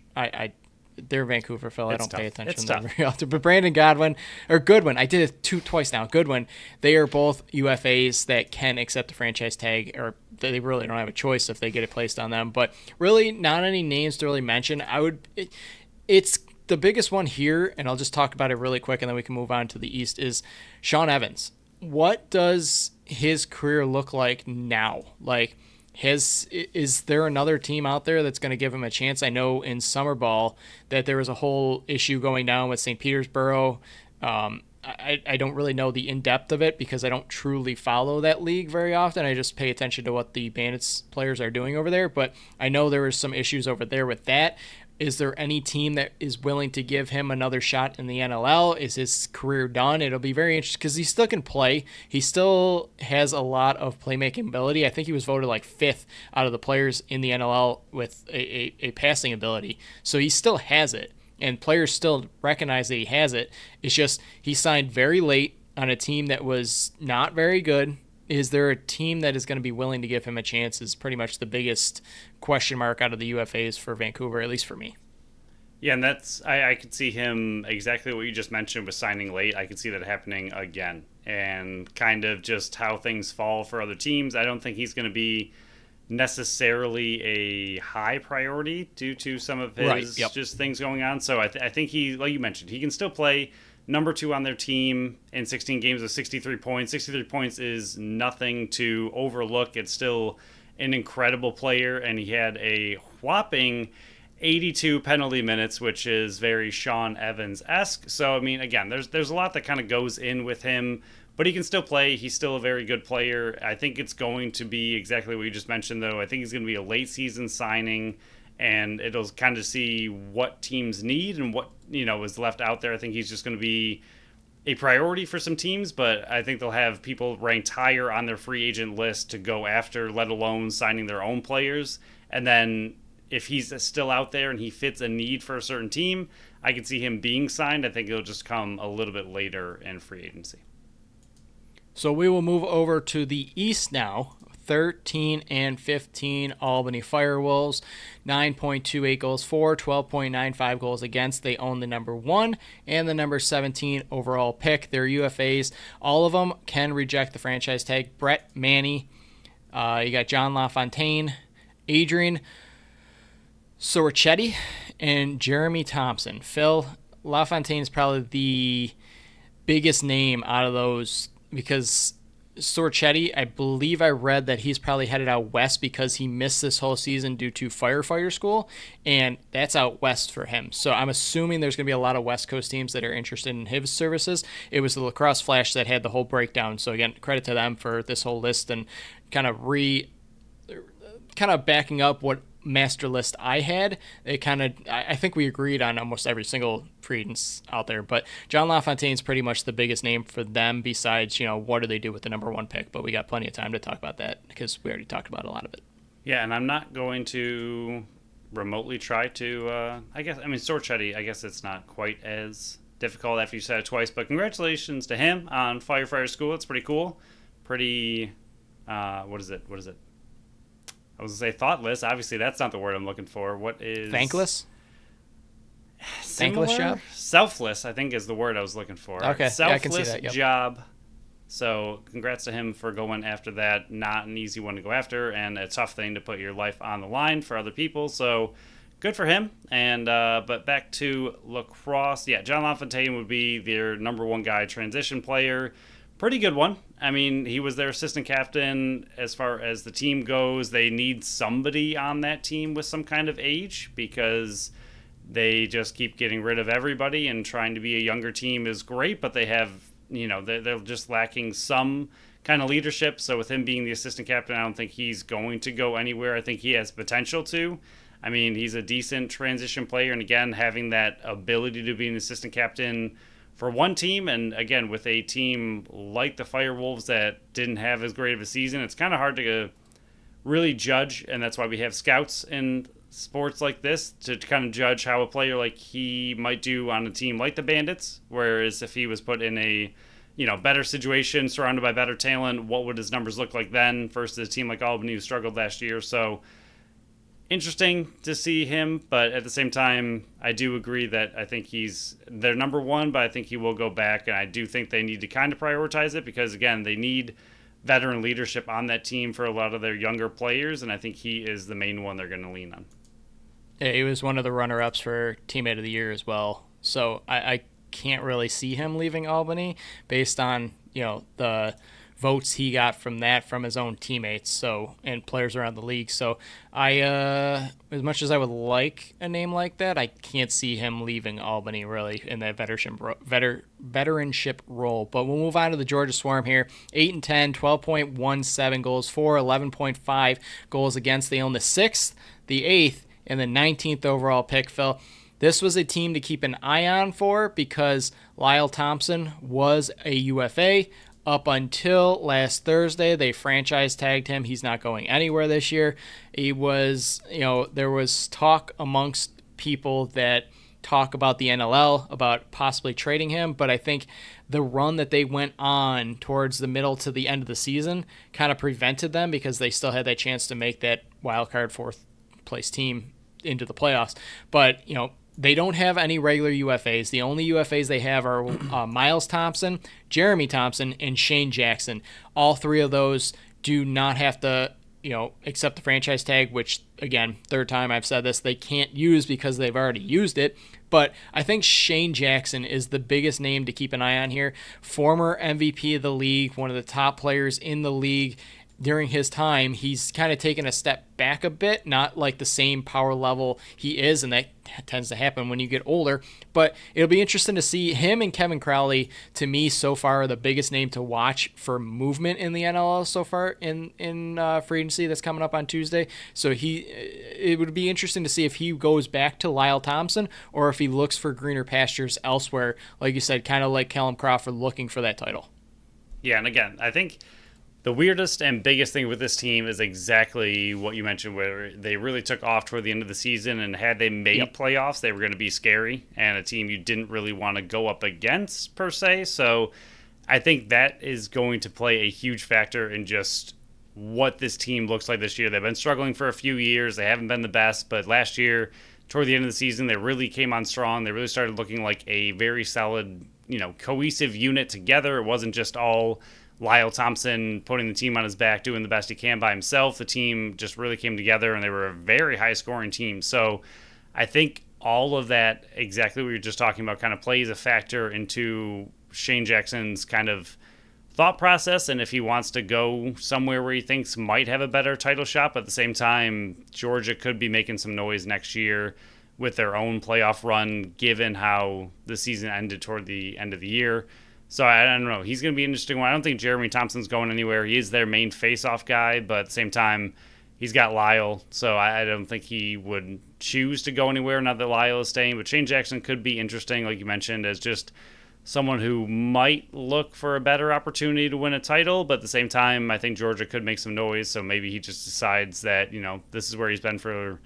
They're Vancouver, Phil. I don't pay attention to them very often. But Brandon Goodwin, I did it twice now. Goodwin, they are both UFAs that can accept the franchise tag, or they really don't have a choice if they get it placed on them. But really, not any names to really mention. It's the biggest one here, and I'll just talk about it really quick, and then we can move on to the East, is Sean Evans. What does his career look like now? Like, is there another team out there that's going to give him a chance? I know in summer ball that there was a whole issue going down with St. Petersburg. I don't really know the in-depth of it because I don't truly follow that league very often. I just pay attention to what the Bandits players are doing over there. But I know there was some issues over there with that. Is there any team that is willing to give him another shot in the NLL? Is his career done? It'll be very interesting because he still can play. He still has a lot of playmaking ability. I think he was voted like 5th out of the players in the NLL with a passing ability. So he still has it, and players still recognize that he has it. It's just he signed very late on a team that was not very good. Is there a team that is going to be willing to give him a chance is pretty much the biggest question mark out of the UFAs for Vancouver, at least for me. Yeah, and that's I could see him exactly what you just mentioned with signing late. I could see that happening again, and kind of just how things fall for other teams. I don't think he's going to be necessarily a high priority due to some of his just things going on. So I think he, like you mentioned, he can still play number 2 on their team in 16 games with 63 points. 63 points is nothing to overlook. It's still an incredible player, and he had a whopping 82 penalty minutes, which is very Sean Evans-esque. So, I mean, again, there's a lot that kind of goes in with him, but he can still play. He's still a very good player. I think it's going to be exactly what you just mentioned, though. I think he's going to be a late season signing, and it'll kind of see what teams need and what, is left out there. I think he's just going to be a priority for some teams, but I think they'll have people ranked higher on their free agent list to go after, let alone signing their own players. And then if he's still out there and he fits a need for a certain team, I can see him being signed. I think it'll just come a little bit later in free agency. So we will move over to the East now. 13-15 Albany Firewolves, 9.28 goals for, 12.95 goals against. They own the number 1 and the number 17 overall pick. Their UFAs, all of them can reject the franchise tag. Brett Manny, you got John LaFontaine, Adrian Sorchetti, and Jeremy Thompson. Phil, LaFontaine is probably the biggest name out of those because Sorchetti, I believe I read that he's probably headed out west because he missed this whole season due to firefighter school, and that's out west for him. So I'm assuming there's going to be a lot of West Coast teams that are interested in his services. It was the Lacrosse Flash that had the whole breakdown. So again, credit to them for this whole list and kind of backing up what master list I had. I think we agreed on almost every single free agents out there, but John LaFontaine is pretty much the biggest name for them besides, what do they do with the number 1 pick, but we got plenty of time to talk about that because we already talked about a lot of it. Yeah, and I'm not going to remotely try to, Sorchetti, I guess it's not quite as difficult after you said it twice. But congratulations to him on firefighter school. It's pretty cool. Pretty, what is it? What is it? I was going to say thoughtless. Obviously, that's not the word I'm looking for. What is... Thankless? Similar? Thankless job? Selfless, I think, is the word I was looking for. Okay, Selfless yeah, I can see that, yep. job. So congrats to him for going after that. Not an easy one to go after, and a tough thing to put your life on the line for other people. So good for him. And but back to lacrosse. Yeah, John LaFontaine would be their number one guy, transition player. Pretty good one. I mean, he was their assistant captain. As far as the team goes, they need somebody on that team with some kind of age because they just keep getting rid of everybody, and trying to be a younger team is great, but they have, they're just lacking some kind of leadership. So with him being the assistant captain, I don't think he's going to go anywhere. I think he has potential to. I mean, he's a decent transition player, and again, having that ability to be an assistant captain for one team, and again, with a team like the Firewolves that didn't have as great of a season, it's kind of hard to really judge, and that's why we have scouts in sports like this to kind of judge how a player like he might do on a team like the Bandits, whereas if he was put in a better situation, surrounded by better talent, what would his numbers look like then versus a team like Albany who struggled last year. So interesting to see him, but at the same time, I do agree that I think he's their number one, but I think he will go back, and I do think they need to kind of prioritize it because, again, they need veteran leadership on that team for a lot of their younger players, and I think he is the main one they're going to lean on. Yeah, he was one of the runner-ups for Teammate of the Year as well, so I can't really see him leaving Albany based on, the votes he got from his own teammates and players around the league. So I as much as I would like a name like that, I can't see him leaving Albany really in that veteranship role. But we'll move on to the Georgia Swarm here. 8-10, 12.17 goals for, 11.5 goals against. They own the 6th, the 8th, and the 19th overall pick, Phil. This was a team to keep an eye on for because Lyle Thompson was a UFA. Up until last Thursday, they franchise tagged him. He's not going anywhere this year. He was, there was talk amongst people that talk about the NLL, about possibly trading him, but I think the run that they went on towards the middle to the end of the season kind of prevented them because they still had that chance to make that wild card 4th place team into the playoffs. But, they don't have any regular UFAs. The only UFAs they have are Miles Thompson, Jeremy Thompson, and Shane Jackson. All three of those do not have to, accept the franchise tag, which, again, third time I've said this, they can't use because they've already used it. But I think Shane Jackson is the biggest name to keep an eye on here. Former MVP of the league, one of the top players in the league. During his time, he's kind of taken a step back a bit, not like the same power level he is, and that tends to happen when you get older. But it'll be interesting to see him and Kevin Crowley, to me, so far, are the biggest name to watch for movement in the NLL so far in free agency that's coming up on Tuesday. So it would be interesting to see if he goes back to Lyle Thompson or if he looks for greener pastures elsewhere, like you said, kind of like Callum Crawford looking for that title. Yeah, and again, I think the weirdest and biggest thing with this team is exactly what you mentioned, where they really took off toward the end of the season, and had they made playoffs, they were going to be scary and a team you didn't really want to go up against, per se. So I think that is going to play a huge factor in just what this team looks like this year. They've been struggling for a few years. They haven't been the best, but last year, toward the end of the season, they really came on strong. They really started looking like a very solid, cohesive unit together. It wasn't just all Lyle Thompson putting the team on his back, doing the best he can by himself. The team just really came together, and they were a very high-scoring team. So I think all of that, exactly what you're just talking about, kind of plays a factor into Shane Jackson's kind of thought process, and if he wants to go somewhere where he thinks might have a better title shot. But at the same time, Georgia could be making some noise next year with their own playoff run, given how the season ended toward the end of the year. So I don't know. He's going to be an interesting one. I don't think Jeremy Thompson's going anywhere. He is their main face-off guy, but at the same time, he's got Lyle, so I don't think he would choose to go anywhere, not that Lyle is staying. But Shane Jackson could be interesting, like you mentioned, as just someone who might look for a better opportunity to win a title, but at the same time, I think Georgia could make some noise, so maybe he just decides that, this is where he's been for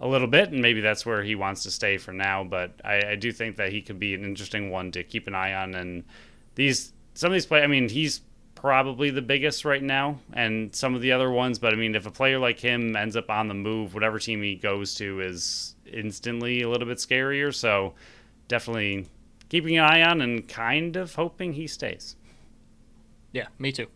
a little bit, and maybe that's where he wants to stay for now. But I do think that he could be an interesting one to keep an eye on. And some of these players, I mean, he's probably the biggest right now, and some of the other ones. But I mean, if a player like him ends up on the move, whatever team he goes to is instantly a little bit scarier. So definitely keeping an eye on and kind of hoping he stays. Yeah, me too.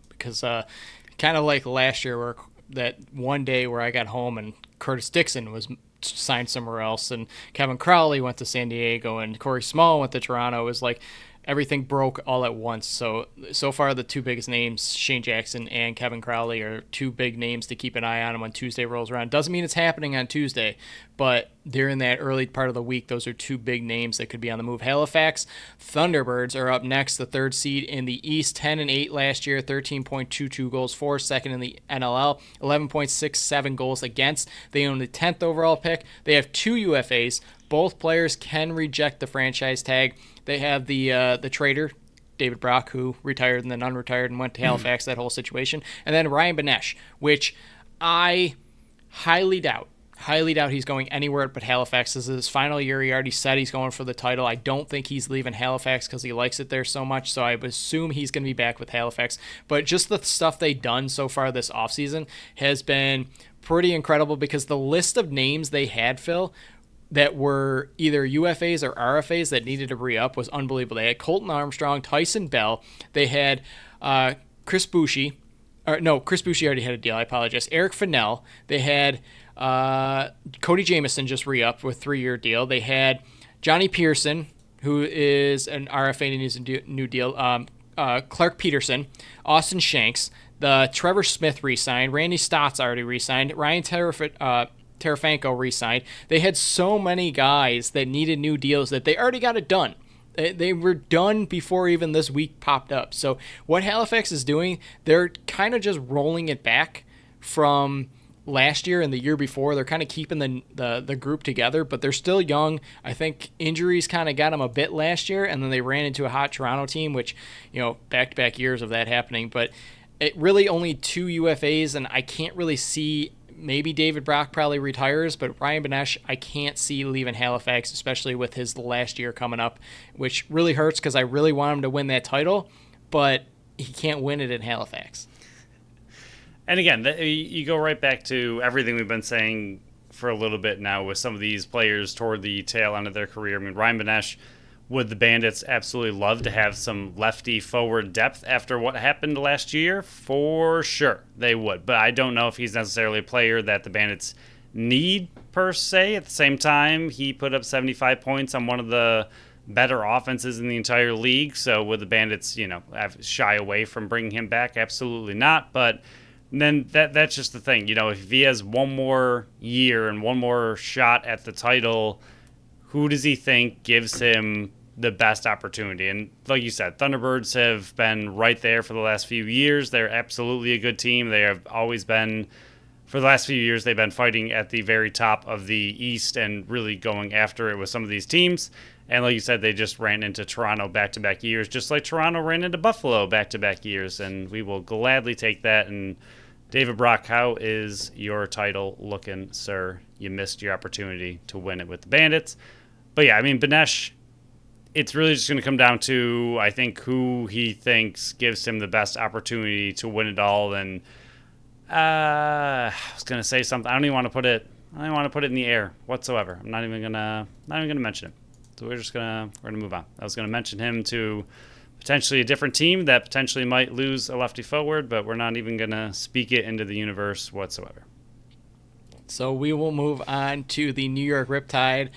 Because kind of like last year, where that one day where I got home and Curtis Dixon was signed somewhere else, and Kevin Crowley went to San Diego, and Corey Small went to Toronto. It was like everything broke all at once. So far, the two biggest names, Shane Jackson and Kevin Crowley, are two big names to keep an eye on when Tuesday rolls around. Doesn't mean it's happening on Tuesday, but during that early part of the week, those are two big names that could be on the move. Halifax Thunderbirds are up next, the third seed in the East, 10-8 last year, 13.22 goals for, second in the NLL, 11.67 goals against. They own the 10th overall pick. They have two UFAs. Both players can reject the franchise tag. They have the trader, David Brock, who retired and then unretired and went to Halifax, that whole situation. And then Ryan Benesh, which I highly doubt he's going anywhere but Halifax. This is his final year. He already said he's going for the title. I don't think he's leaving Halifax because he likes it there so much, so I assume he's going to be back with Halifax. But just the stuff they've done so far this offseason has been pretty incredible, because the list of names they had, Phil, that were either UFAs or RFAs that needed to re-up was unbelievable. They had Colton Armstrong, Tyson Bell. They had Chris Boucher. Chris Boucher already had a deal. I apologize. Eric Fennell. They had Cody Jamieson just re-upped with a 3-year deal. They had Johnny Pearson, who is an RFA and needs a new deal. Clark Peterson, Austin Shanks. The Trevor Smith re-signed. Randy Stotts already re-signed. Ryan Tarafanko re-signed. They had so many guys that needed new deals that they already got it done. They were done before even this week popped up. So what Halifax is doing, they're kind of just rolling it back from last year and the year before. They're kind of keeping the group together, but they're still young. I think injuries kind of got them a bit last year, and then they ran into a hot Toronto team, which, back-to-back years of that happening. But it really only two UFAs, and I can't really see. Maybe David Brock probably retires, but Ryan Benesh, I can't see leaving Halifax, especially with his last year coming up, which really hurts because I really want him to win that title, but he can't win it in Halifax. And again, you go right back to everything we've been saying for a little bit now with some of these players toward the tail end of their career. I mean, Ryan Benesh, would the Bandits absolutely love to have some lefty forward depth after what happened last year? For sure, they would. But I don't know if he's necessarily a player that the Bandits need, per se. At the same time, he put up 75 points on one of the better offenses in the entire league. So would the Bandits, shy away from bringing him back? Absolutely not. But then that's just the thing. If he has one more year and one more shot at the title, who does he think gives him the best opportunity? And like you said, Thunderbirds have been right there for the last few years. They're absolutely a good team. They have always been, for the last few years, they've been fighting at the very top of the East and really going after it with some of these teams. And like you said, they just ran into Toronto back-to-back years, just like Toronto ran into Buffalo back-to-back years. And we will gladly take that. And David Brock, how is your title looking, sir? You missed your opportunity to win it with the Bandits. But yeah, I mean, Benesh, it's really just going to come down to, I think, who he thinks gives him the best opportunity to win it all. And I was going to say something. I don't even want to put it in the air whatsoever. I'm not even going to mention it. So we're going to move on. I was going to mention him to potentially a different team that potentially might lose a lefty forward, but we're not even going to speak it into the universe whatsoever. So we will move on to the New York Riptide.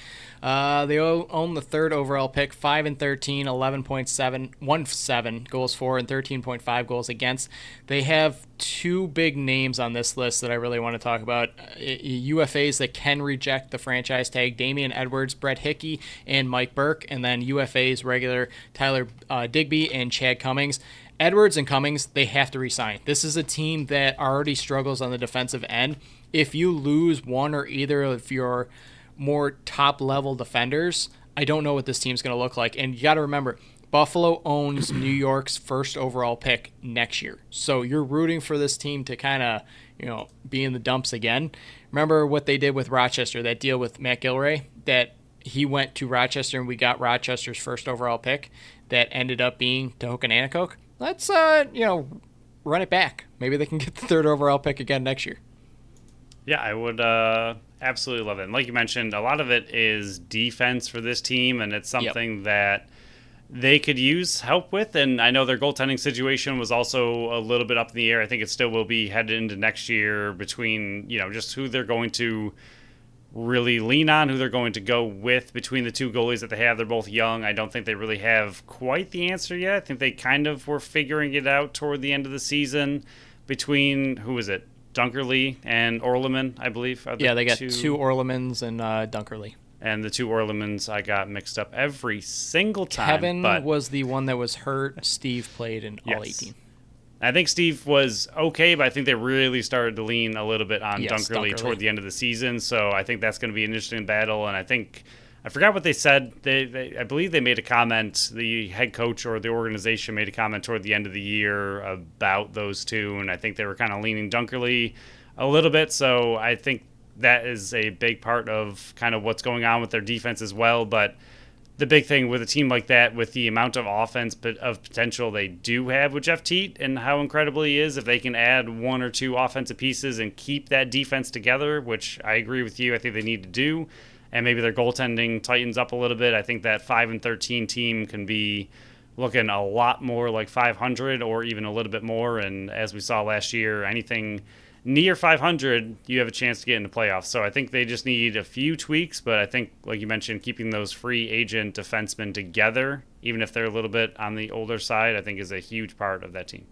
They own the third overall pick, 5-13, 11.717 goals for, and 13.5 goals against. They have two big names on this list that I really want to talk about. UFAs that can reject the franchise tag: Damian Edwards, Brett Hickey, and Mike Burke. And then UFAs regular Tyler Digby and Chad Cummings. Edwards and Cummings, they have to re-sign. This is a team that already struggles on the defensive end. If you lose one or either of your more top-level defenders, I don't know what this team's going to look like. And you got to remember, Buffalo owns New York's first overall pick next year. So you're rooting for this team to kind of, be in the dumps again. remember what they did with Rochester, that deal with Matt Gilray, that he went to Rochester and we got Rochester's first overall pick that ended up being Tehoka Nanticoke. Let's, run it back. Maybe they can get the third overall pick again next year. Yeah, I would absolutely love it. And like you mentioned, a lot of it is defense for this team, and it's something that they could use help with. And I know their goaltending situation was also a little bit up in the air. I think it still will be headed into next year between, just who they're going to really lean on, who they're going to go with between the two goalies that they have. They're both young. I don't think they really have quite the answer yet. I think they kind of were figuring it out toward the end of the season between, who is it, Dunkerley and Orleman, I believe. Yeah, they got two Orlemans and Dunkerley. And the two Orlemans I got mixed up every single time. Kevin was the one that was hurt. Steve played in all 18. I think Steve was okay, but I think they really started to lean a little bit on Dunkerley toward the end of the season. So I think that's going to be an interesting battle. And I forgot what they said. I believe they made a comment. The head coach or the organization made a comment toward the end of the year about those two, and I think they were kind of leaning Dunkerley a little bit. So I think that is a big part of kind of what's going on with their defense as well. But the big thing with a team like that, with the amount of offense of potential they do have with Jeff Teat and how incredible he is, if they can add one or two offensive pieces and keep that defense together, which I agree with you, I think they need to do, and maybe their goaltending tightens up a little bit, I think that 5-13 team can be looking a lot more like 500 or even a little bit more. And as we saw last year, anything near 500, you have a chance to get into playoffs. So I think they just need a few tweaks, but I think, like you mentioned, keeping those free agent defensemen together, even if they're a little bit on the older side, I think is a huge part of that team.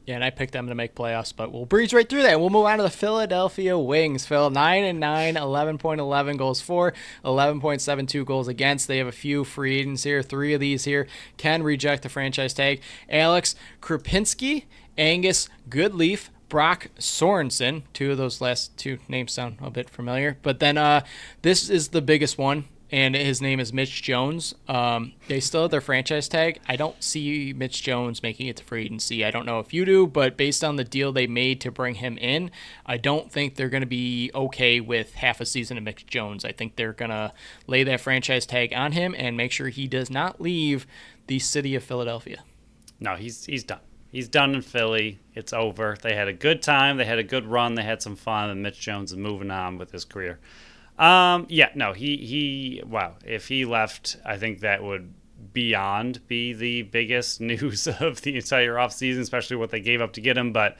Yeah, and I picked them to make playoffs, but we'll breeze right through that. We'll move on to the Philadelphia Wings. Phil, 9-9, 11.11 goals for, 11.72 goals against. They have a few free agents here. 3 of these here can reject the franchise tag. Alex Krupinski, Angus Goodleaf, Brock Sorensen. 2 of those last 2 names sound a bit familiar. But then this is the biggest one, and his name is Mitch Jones. They still have their franchise tag. I don't see Mitch Jones making it to free agency. I don't know if you do, but based on the deal they made to bring him in, I don't think they're going to be okay with half a season of Mitch Jones. I think they're going to lay that franchise tag on him and make sure he does not leave the city of Philadelphia. No, he's done. He's done in Philly. It's over. They had a good time. They had a good run. They had some fun, and Mitch Jones is moving on with his career. Wow. If he left, I think that would beyond be the biggest news of the entire offseason, especially what they gave up to get him. But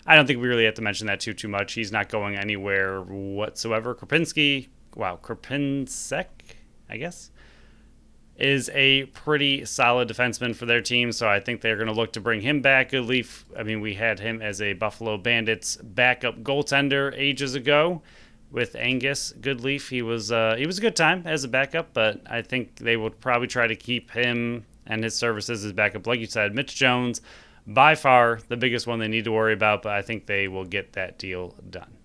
I don't think we really have to mention that too much. He's not going anywhere whatsoever. Krupinski, Krupinski, I guess, is a pretty solid defenseman for their team, so I think they're going to look to bring him back. Goodleaf, we had him as a Buffalo Bandits backup goaltender ages ago with Angus Goodleaf. He was a good time as a backup, but I think they would probably try to keep him and his services as backup. Like you said, Mitch Jones, by far the biggest one they need to worry about, but I think they will get that deal done.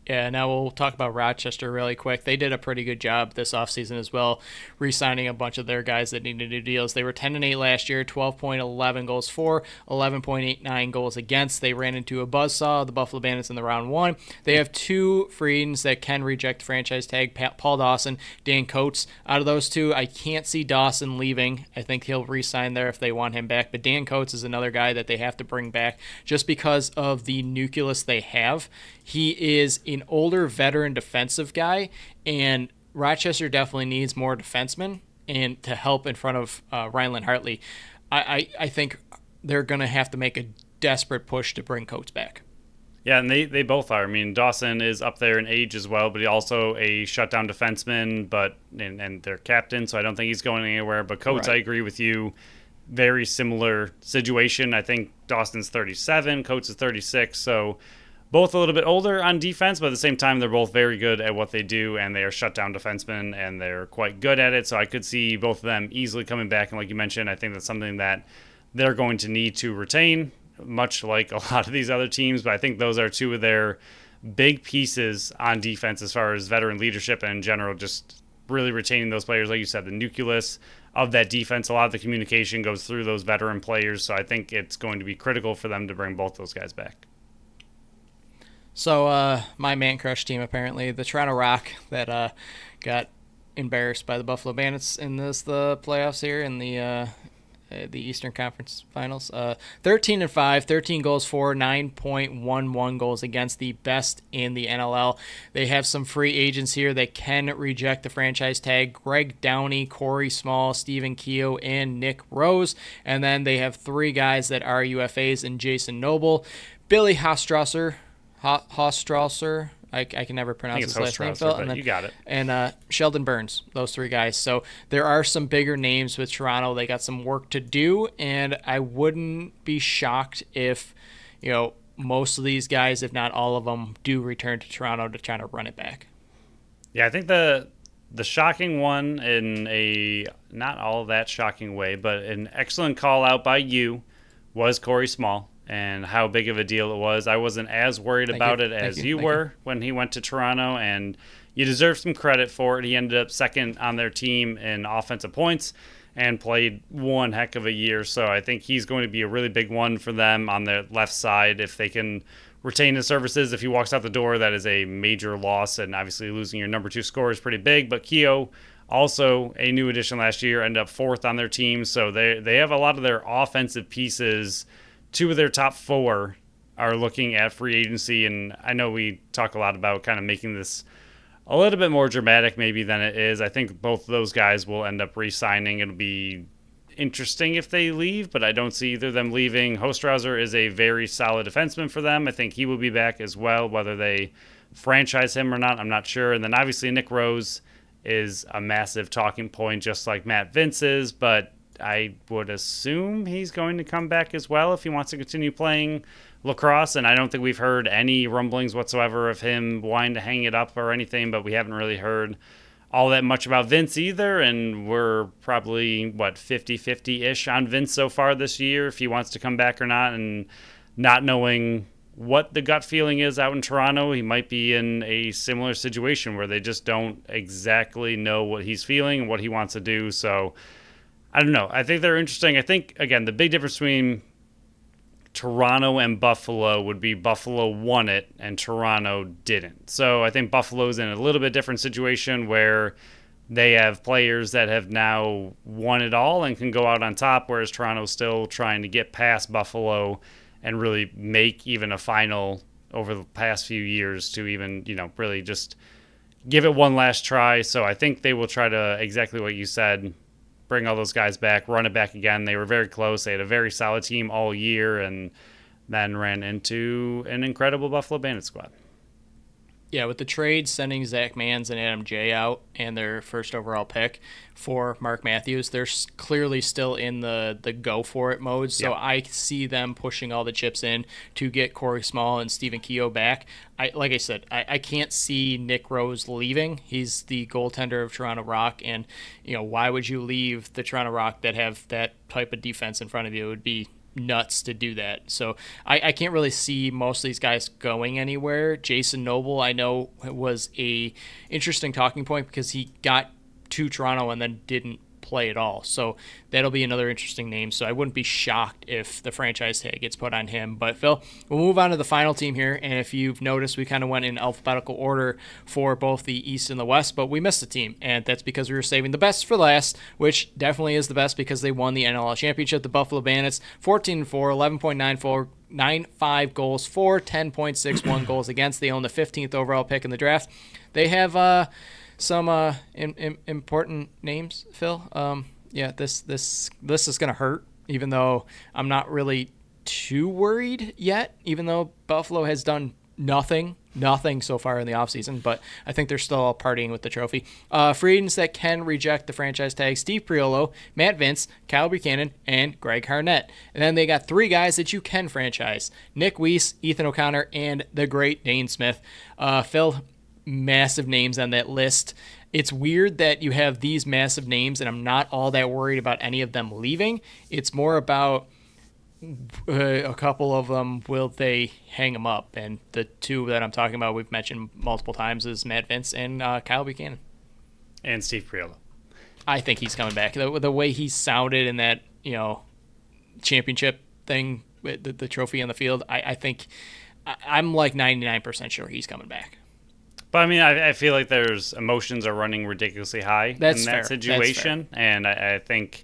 Yeah, now we'll talk about Rochester really quick. They did a pretty good job this offseason as well, re-signing a bunch of their guys that needed new deals. They were 10-8 last year, 12.11 goals for, 11.89 goals against. They ran into a buzzsaw, the Buffalo Bandits, in the round 1. They have 2 free agents that can reject the franchise tag, Paul Dawson, Dan Coates. Out of those 2, I can't see Dawson leaving. I think he'll re-sign there if they want him back. But Dan Coates is another guy that they have to bring back just because of the nucleus they have. He is an older veteran defensive guy, and Rochester definitely needs more defensemen and to help in front of Rhineland Hartley. I think they're going to have to make a desperate push to bring Coates back. Yeah, and they both are. Dawson is up there in age as well, but he's also a shutdown defenseman, and their captain, so I don't think he's going anywhere. But Coates, right. I agree with you. Very similar situation. I think Dawson's 37, Coates is 36, so both a little bit older on defense, but at the same time, they're both very good at what they do, and they are shutdown defensemen, and they're quite good at it. So I could see both of them easily coming back. And like you mentioned, I think that's something that they're going to need to retain, much like a lot of these other teams. But I think those are 2 of their big pieces on defense as far as veteran leadership and in general, just really retaining those players. Like you said, the nucleus of that defense, a lot of the communication goes through those veteran players. So I think it's going to be critical for them to bring both those guys back. So my man crush team, apparently the Toronto Rock, that got embarrassed by the Buffalo Bandits in the playoffs here in the Eastern Conference Finals. 13-5, 13 goals for, 9.11 goals against, the best in the NLL. They have some free agents here that can reject the franchise tag: Greg Downey, Corey Small, Stephen Keogh, and Nick Rose. And then they have three guys that are UFAs in Jason Noble, Billy Hostrasser. I can never I think pronounce it's his last name, Hostrauser, Phil. but you got it. And Sheldon Burns, those three guys. So there are some bigger names with Toronto. They got some work to do, and I wouldn't be shocked if, most of these guys, if not all of them, do return to Toronto to try to run it back. Yeah, I think the shocking one in a not all that shocking way, but an excellent call out by you was Corey Small and how big of a deal it was. I wasn't as worried about it as you were when he went to Toronto, and you deserve some credit for it. He ended up second on their team in offensive points and played one heck of a year. So I think he's going to be a really big one for them on the left side if they can retain his services. If he walks out the door, that is a major loss, and obviously losing your number two scorer is pretty big. But Keogh, also a new addition last year, ended up fourth on their team. So they have a lot of their offensive pieces. Two of their top four are looking at free agency, and I know we talk a lot about kind of making this a little bit more dramatic maybe than it is. I think both of those guys will end up re-signing. It'll be interesting if they leave, but I don't see either of them leaving. Hostrauser is a very solid defenseman for them. I think he will be back as well. Whether they franchise him or not, I'm not sure. And then obviously Nick Rose is a massive talking point, just like Matt Vince is, but I would assume he's going to come back as well if he wants to continue playing lacrosse. And I don't think we've heard any rumblings whatsoever of him wanting to hang it up or anything, but we haven't really heard all that much about Vince either. And we're probably, 50-50-ish on Vince so far this year, if he wants to come back or not. And not knowing what the gut feeling is out in Toronto, he might be in a similar situation where they just don't exactly know what he's feeling and what he wants to do. So I don't know. I think they're interesting. I think, again, the big difference between Toronto and Buffalo would be Buffalo won it and Toronto didn't. So I think Buffalo's in a little bit different situation where they have players that have now won it all and can go out on top, whereas Toronto's still trying to get past Buffalo and really make even a final over the past few years to even, really just give it one last try. So I think they will try to, exactly what you said, bring all those guys back, run it back again. They were very close. They had a very solid team all year, and then ran into an incredible Buffalo Bandits squad. Yeah, with the trade sending Zach Mans and Adam Jay out and their first overall pick for Mark Matthews, they're clearly still in the go for it mode. So yeah. I see them pushing all the chips in to get Corey Small and Stephen Keogh back. Like I said, I can't see Nick Rose leaving. He's the goaltender of Toronto Rock, and why would you leave the Toronto Rock that have that type of defense in front of you? It would be nuts to do that. So I can't really see most of these guys going anywhere. Jason Noble, I know, was a interesting talking point because he got to Toronto and then didn't play at all. So that'll be another interesting name. So I wouldn't be shocked if the franchise tag gets put on him. But Phil, we'll move on to the final team here. And if you've noticed, we kind of went in alphabetical order for both the East and the West, but we missed a team. And that's because we were saving the best for last, which definitely is the best because they won the NLL championship. The Buffalo Bandits, 14-4, 11.94 9.5 goals for, 10.61 goals against. They own the 15th overall pick in the draft. They have some important names, Phil. This is going to hurt, even though I'm not really too worried yet, even though Buffalo has done nothing so far in the offseason, but I think they're still all partying with the trophy. Free agents that can reject the franchise tag: Steve Priolo, Matt Vince, Kyle Buchanan, and Greg Harnett. And then they got three guys that you can franchise: Nick Weiss, Ethan O'Connor, and the great Dane Smith. Phil, massive names on that list. It's weird that you have these massive names, and I'm not all that worried about any of them leaving. It's more about a couple of them, will they hang them up? And the two that I'm talking about, we've mentioned multiple times, is Matt Vince and Kyle Buchanan. And Steve Priolo. I think he's coming back. The way he sounded in that championship thing, the trophy on the field, I think I'm like 99% sure he's coming back. But I mean, I feel like there's emotions are running ridiculously high That's in that fair. situation, and I think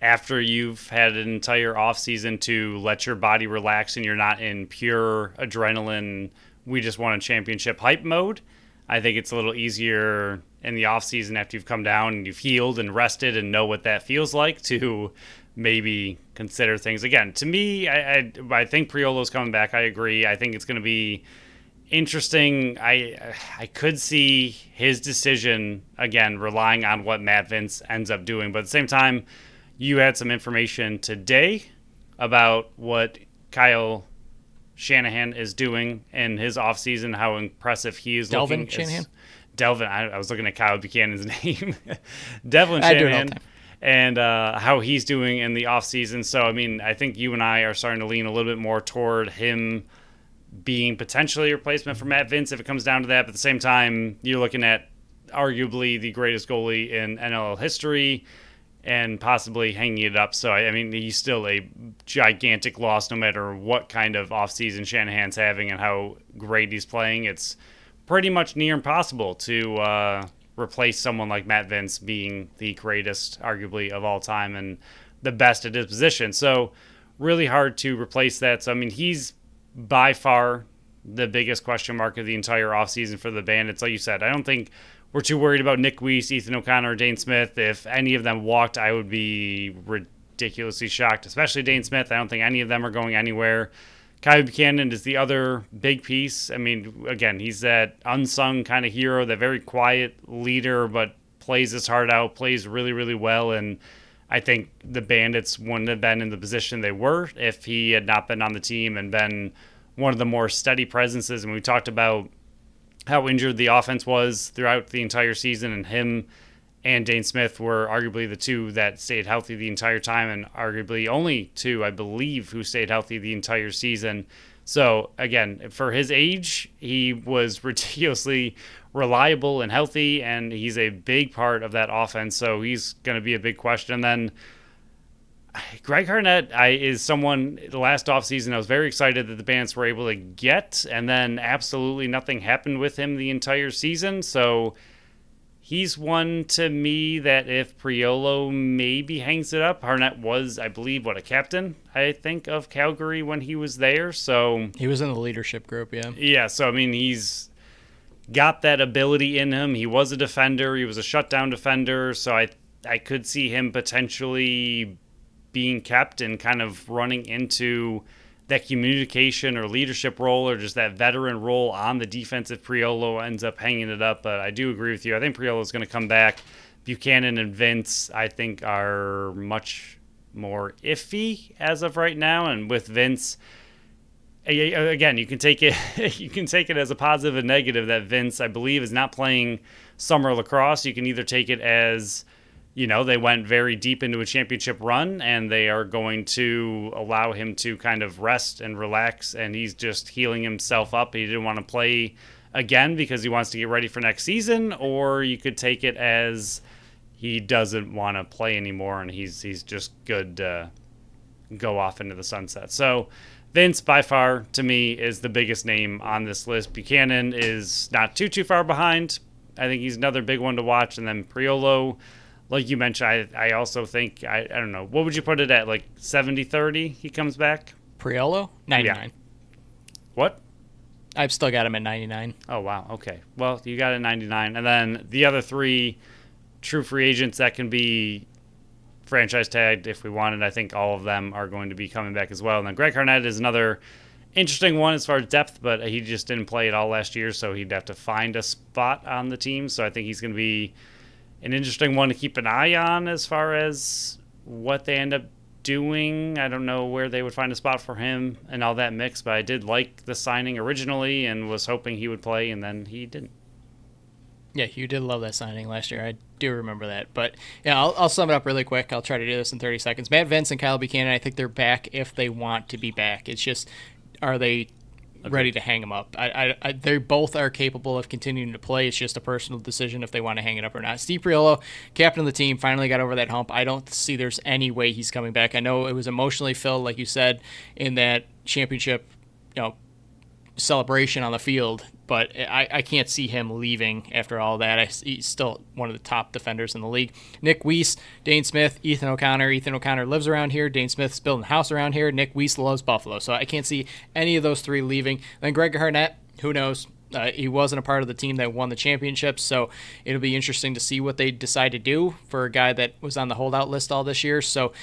after you've had an entire off season to let your body relax and you're not in pure adrenaline, we just won a championship hype mode. I think it's a little easier in the off season after you've come down and you've healed and rested and know what that feels like to maybe consider things again. To me, I think Priolo's coming back. I agree. I think it's going to be interesting. I could see his decision again relying on what Matt Vince ends up doing, but at the same time, you had some information today about what Kyle Shanahan is doing in his offseason, how impressive he is Delvin looking. Shanahan? Delvin, I was looking at Kyle Buchanan's name. Devlin Shanahan. And how he's doing in the offseason. So, I mean, I think you and I are starting to lean a little bit more toward him being potentially a replacement for Matt Vince if it comes down to that. But at the same time, you're looking at arguably the greatest goalie in NL history and possibly hanging it up. So, I mean, he's still a gigantic loss no matter what kind of offseason Shanahan's having and how great he's playing. It's pretty much near impossible to replace someone like Matt Vince being the greatest, arguably, of all time and the best at his position. So, really hard to replace that. So, I mean, he's by far the biggest question mark of the entire offseason for the Bandits. Like you said, I don't think we're too worried about Nick Weiss, Ethan O'Connor, or Dane Smith. If any of them walked, I would be ridiculously shocked, especially Dane Smith. I don't think any of them are going anywhere. Kyle Buchanan is the other big piece. I mean, again, he's that unsung kind of hero, that very quiet leader, but plays his heart out, plays really, really well. And I think the Bandits wouldn't have been in the position they were if he had not been on the team and been one of the more steady presences. And we talked about how injured the offense was throughout the entire season, and him and Dane Smith were arguably the two that stayed healthy the entire time, and arguably only two, I believe, who stayed healthy the entire season. So, again, for his age, he was ridiculously reliable and healthy, and he's a big part of that offense, so he's going to be a big question. And then Greg Harnett is someone, the last offseason, I was very excited that the Bandits were able to get, and then absolutely nothing happened with him the entire season. So he's one to me that if Priolo maybe hangs it up, Harnett was, I believe, a captain, I think, of Calgary when he was there. So he was in the leadership group, yeah. Yeah, so I mean, he's got that ability in him. He was a defender. He was a shutdown defender. So I could see him potentially being kept and kind of running into that communication or leadership role or just that veteran role on the defense if Priolo ends up hanging it up. But I do agree with you. I think Priolo is going to come back. Buchanan and Vince, I think, are much more iffy as of right now. And with Vince, again, you can take it as a positive and negative that Vince, I believe, is not playing summer lacrosse. You can either take it as, they went very deep into a championship run and they are going to allow him to kind of rest and relax, and he's just healing himself up. He didn't want to play again because he wants to get ready for next season. Or you could take it as he doesn't want to play anymore and he's just good to go off into the sunset. So Vince, by far, to me, is the biggest name on this list. Buchanan is not too far behind. I think he's another big one to watch. And then Priolo, like you mentioned, I also think, I don't know, what would you put it at, like 70-30 he comes back? Priolo? 99. Yeah. What? I've still got him at 99. Oh, wow. Okay. Well, you got it at 99. And then the other three true free agents that can be franchise tagged if we wanted, I think all of them are going to be coming back as well. And then Greg Harnett is another interesting one as far as depth, but he just didn't play at all last year, so he'd have to find a spot on the team. So I think he's going to be an interesting one to keep an eye on as far as what they end up doing. I don't know where they would find a spot for him and all that mix, but I did like the signing originally and was hoping he would play, and then he didn't. Yeah, you did love that signing last year. I do remember that. But, yeah, I'll sum it up really quick. I'll try to do this in 30 seconds. Matt Vince and Kyle Buchanan, I think they're back if they want to be back. It's just, are they ready to hang them up? They both are capable of continuing to play. It's just a personal decision if they want to hang it up or not. Steve Priolo, captain of the team, finally got over that hump. I don't see there's any way he's coming back. I know it was emotionally filled, like you said, in that championship, celebration on the field, but I can't see him leaving after all that. He's still one of the top defenders in the league. Nick Weiss, Dane Smith, Ethan O'Connor. Ethan O'Connor lives around here. Dane Smith's building a house around here. Nick Weiss loves Buffalo, so I can't see any of those three leaving. Then Greg Harnett, who knows? He wasn't a part of the team that won the championship, so it'll be interesting to see what they decide to do for a guy that was on the holdout list all this year. So,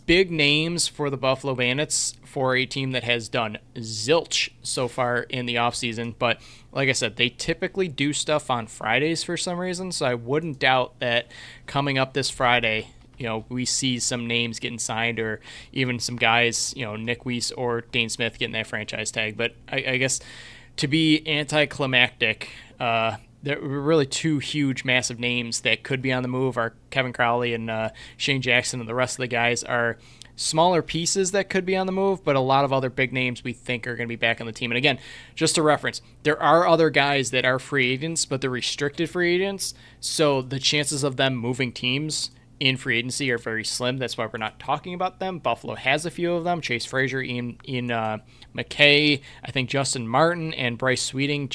big names for the Buffalo Bandits for a team that has done zilch so far in the offseason. But like I said, they typically do stuff on Fridays for some reason, so I wouldn't doubt that coming up this Friday, we see some names getting signed or even some guys, Nick Weiss or Dane Smith getting that franchise tag. But I guess to be anticlimactic, there were really two huge, massive names that could be on the move are Kevin Crowley and Shane Jackson, and the rest of the guys are smaller pieces that could be on the move, but a lot of other big names we think are going to be back on the team. And again, just to reference, there are other guys that are free agents, but they're restricted free agents, so the chances of them moving teams in free agency are very slim. That's why we're not talking about them. Buffalo has a few of them. Chase Frazier, Ian McKay, I think Justin Martin, and Bryce Sweeting.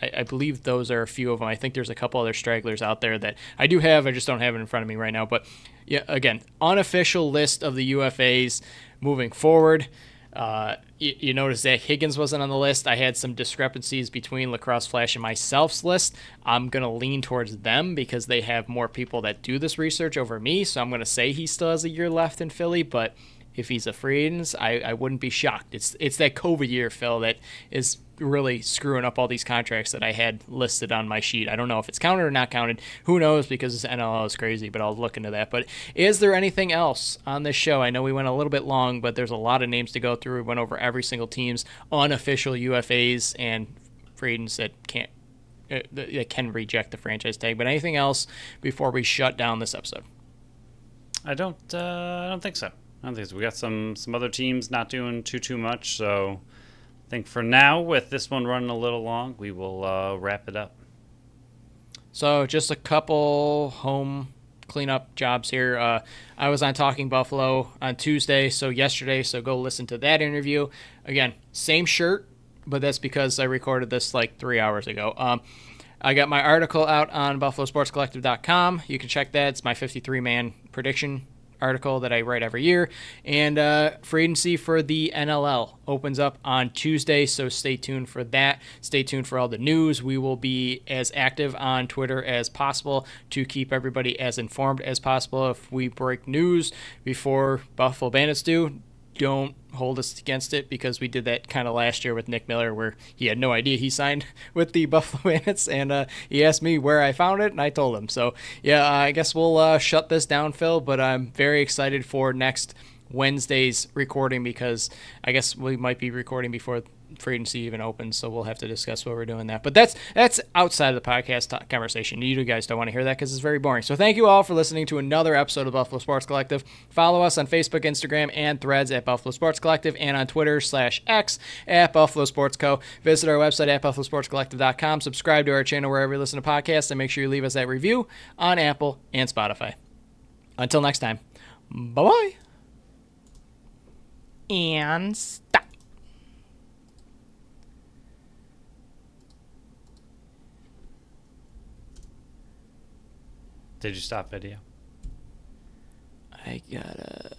I believe those are a few of them. I think there's a couple other stragglers out there that I do have. I just don't have it in front of me right now. But yeah, again, unofficial list of the UFAs moving forward. You notice Zach Higgins wasn't on the list. I had some discrepancies between Lacrosse Flash and myself's list. I'm going to lean towards them because they have more people that do this research over me, so I'm going to say he still has a year left in Philly, but if he's a free agent, I wouldn't be shocked. It's that COVID year, Phil, that is really screwing up all these contracts that I had listed on my sheet. I don't know if it's counted or not counted. Who knows, because this NLL is crazy, but I'll look into that. But is there anything else on this show? I know we went a little bit long, but there's a lot of names to go through. We went over every single team's unofficial UFAs and free agents that can reject the franchise tag. But anything else before we shut down this episode? I don't think so. I don't think so. We got some other teams not doing too much, so I think for now, with this one running a little long, we will wrap it up. So just a couple home cleanup jobs here. I was on Talking Buffalo on Tuesday, so yesterday, so go listen to that interview. Again, same shirt, but that's because I recorded this like 3 hours ago. I got my article out on BuffaloSportsCollective.com. You can check that. It's my 53-man prediction article that I write every year. And free agency for the NLL opens up on Tuesday, so stay tuned for that. Stay tuned for all the news. We will be as active on Twitter as possible to keep everybody as informed as possible. If we break news before Buffalo Bandits do, don't hold us against it, because we did that kind of last year with Nick Miller, where he had no idea he signed with the Buffalo Bandits, and he asked me where I found it, and I told him. So yeah, I guess we'll shut this down, Phil, but I'm very excited for next Wednesday's recording, because I guess we might be recording before free agency even opens, so we'll have to discuss what we're doing that. But that's outside of the podcast conversation. You guys don't want to hear that because it's very boring. So thank you all for listening to another episode of Buffalo Sports Collective. Follow us on Facebook, Instagram, and Threads at Buffalo Sports Collective, and on Twitter/X at Buffalo Sports Co. Visit our website at BuffaloSportsCollective.com. Subscribe to our channel wherever you listen to podcasts, and make sure you leave us that review on Apple and Spotify. Until next time, bye-bye. And stop. Did you stop video? I gotta...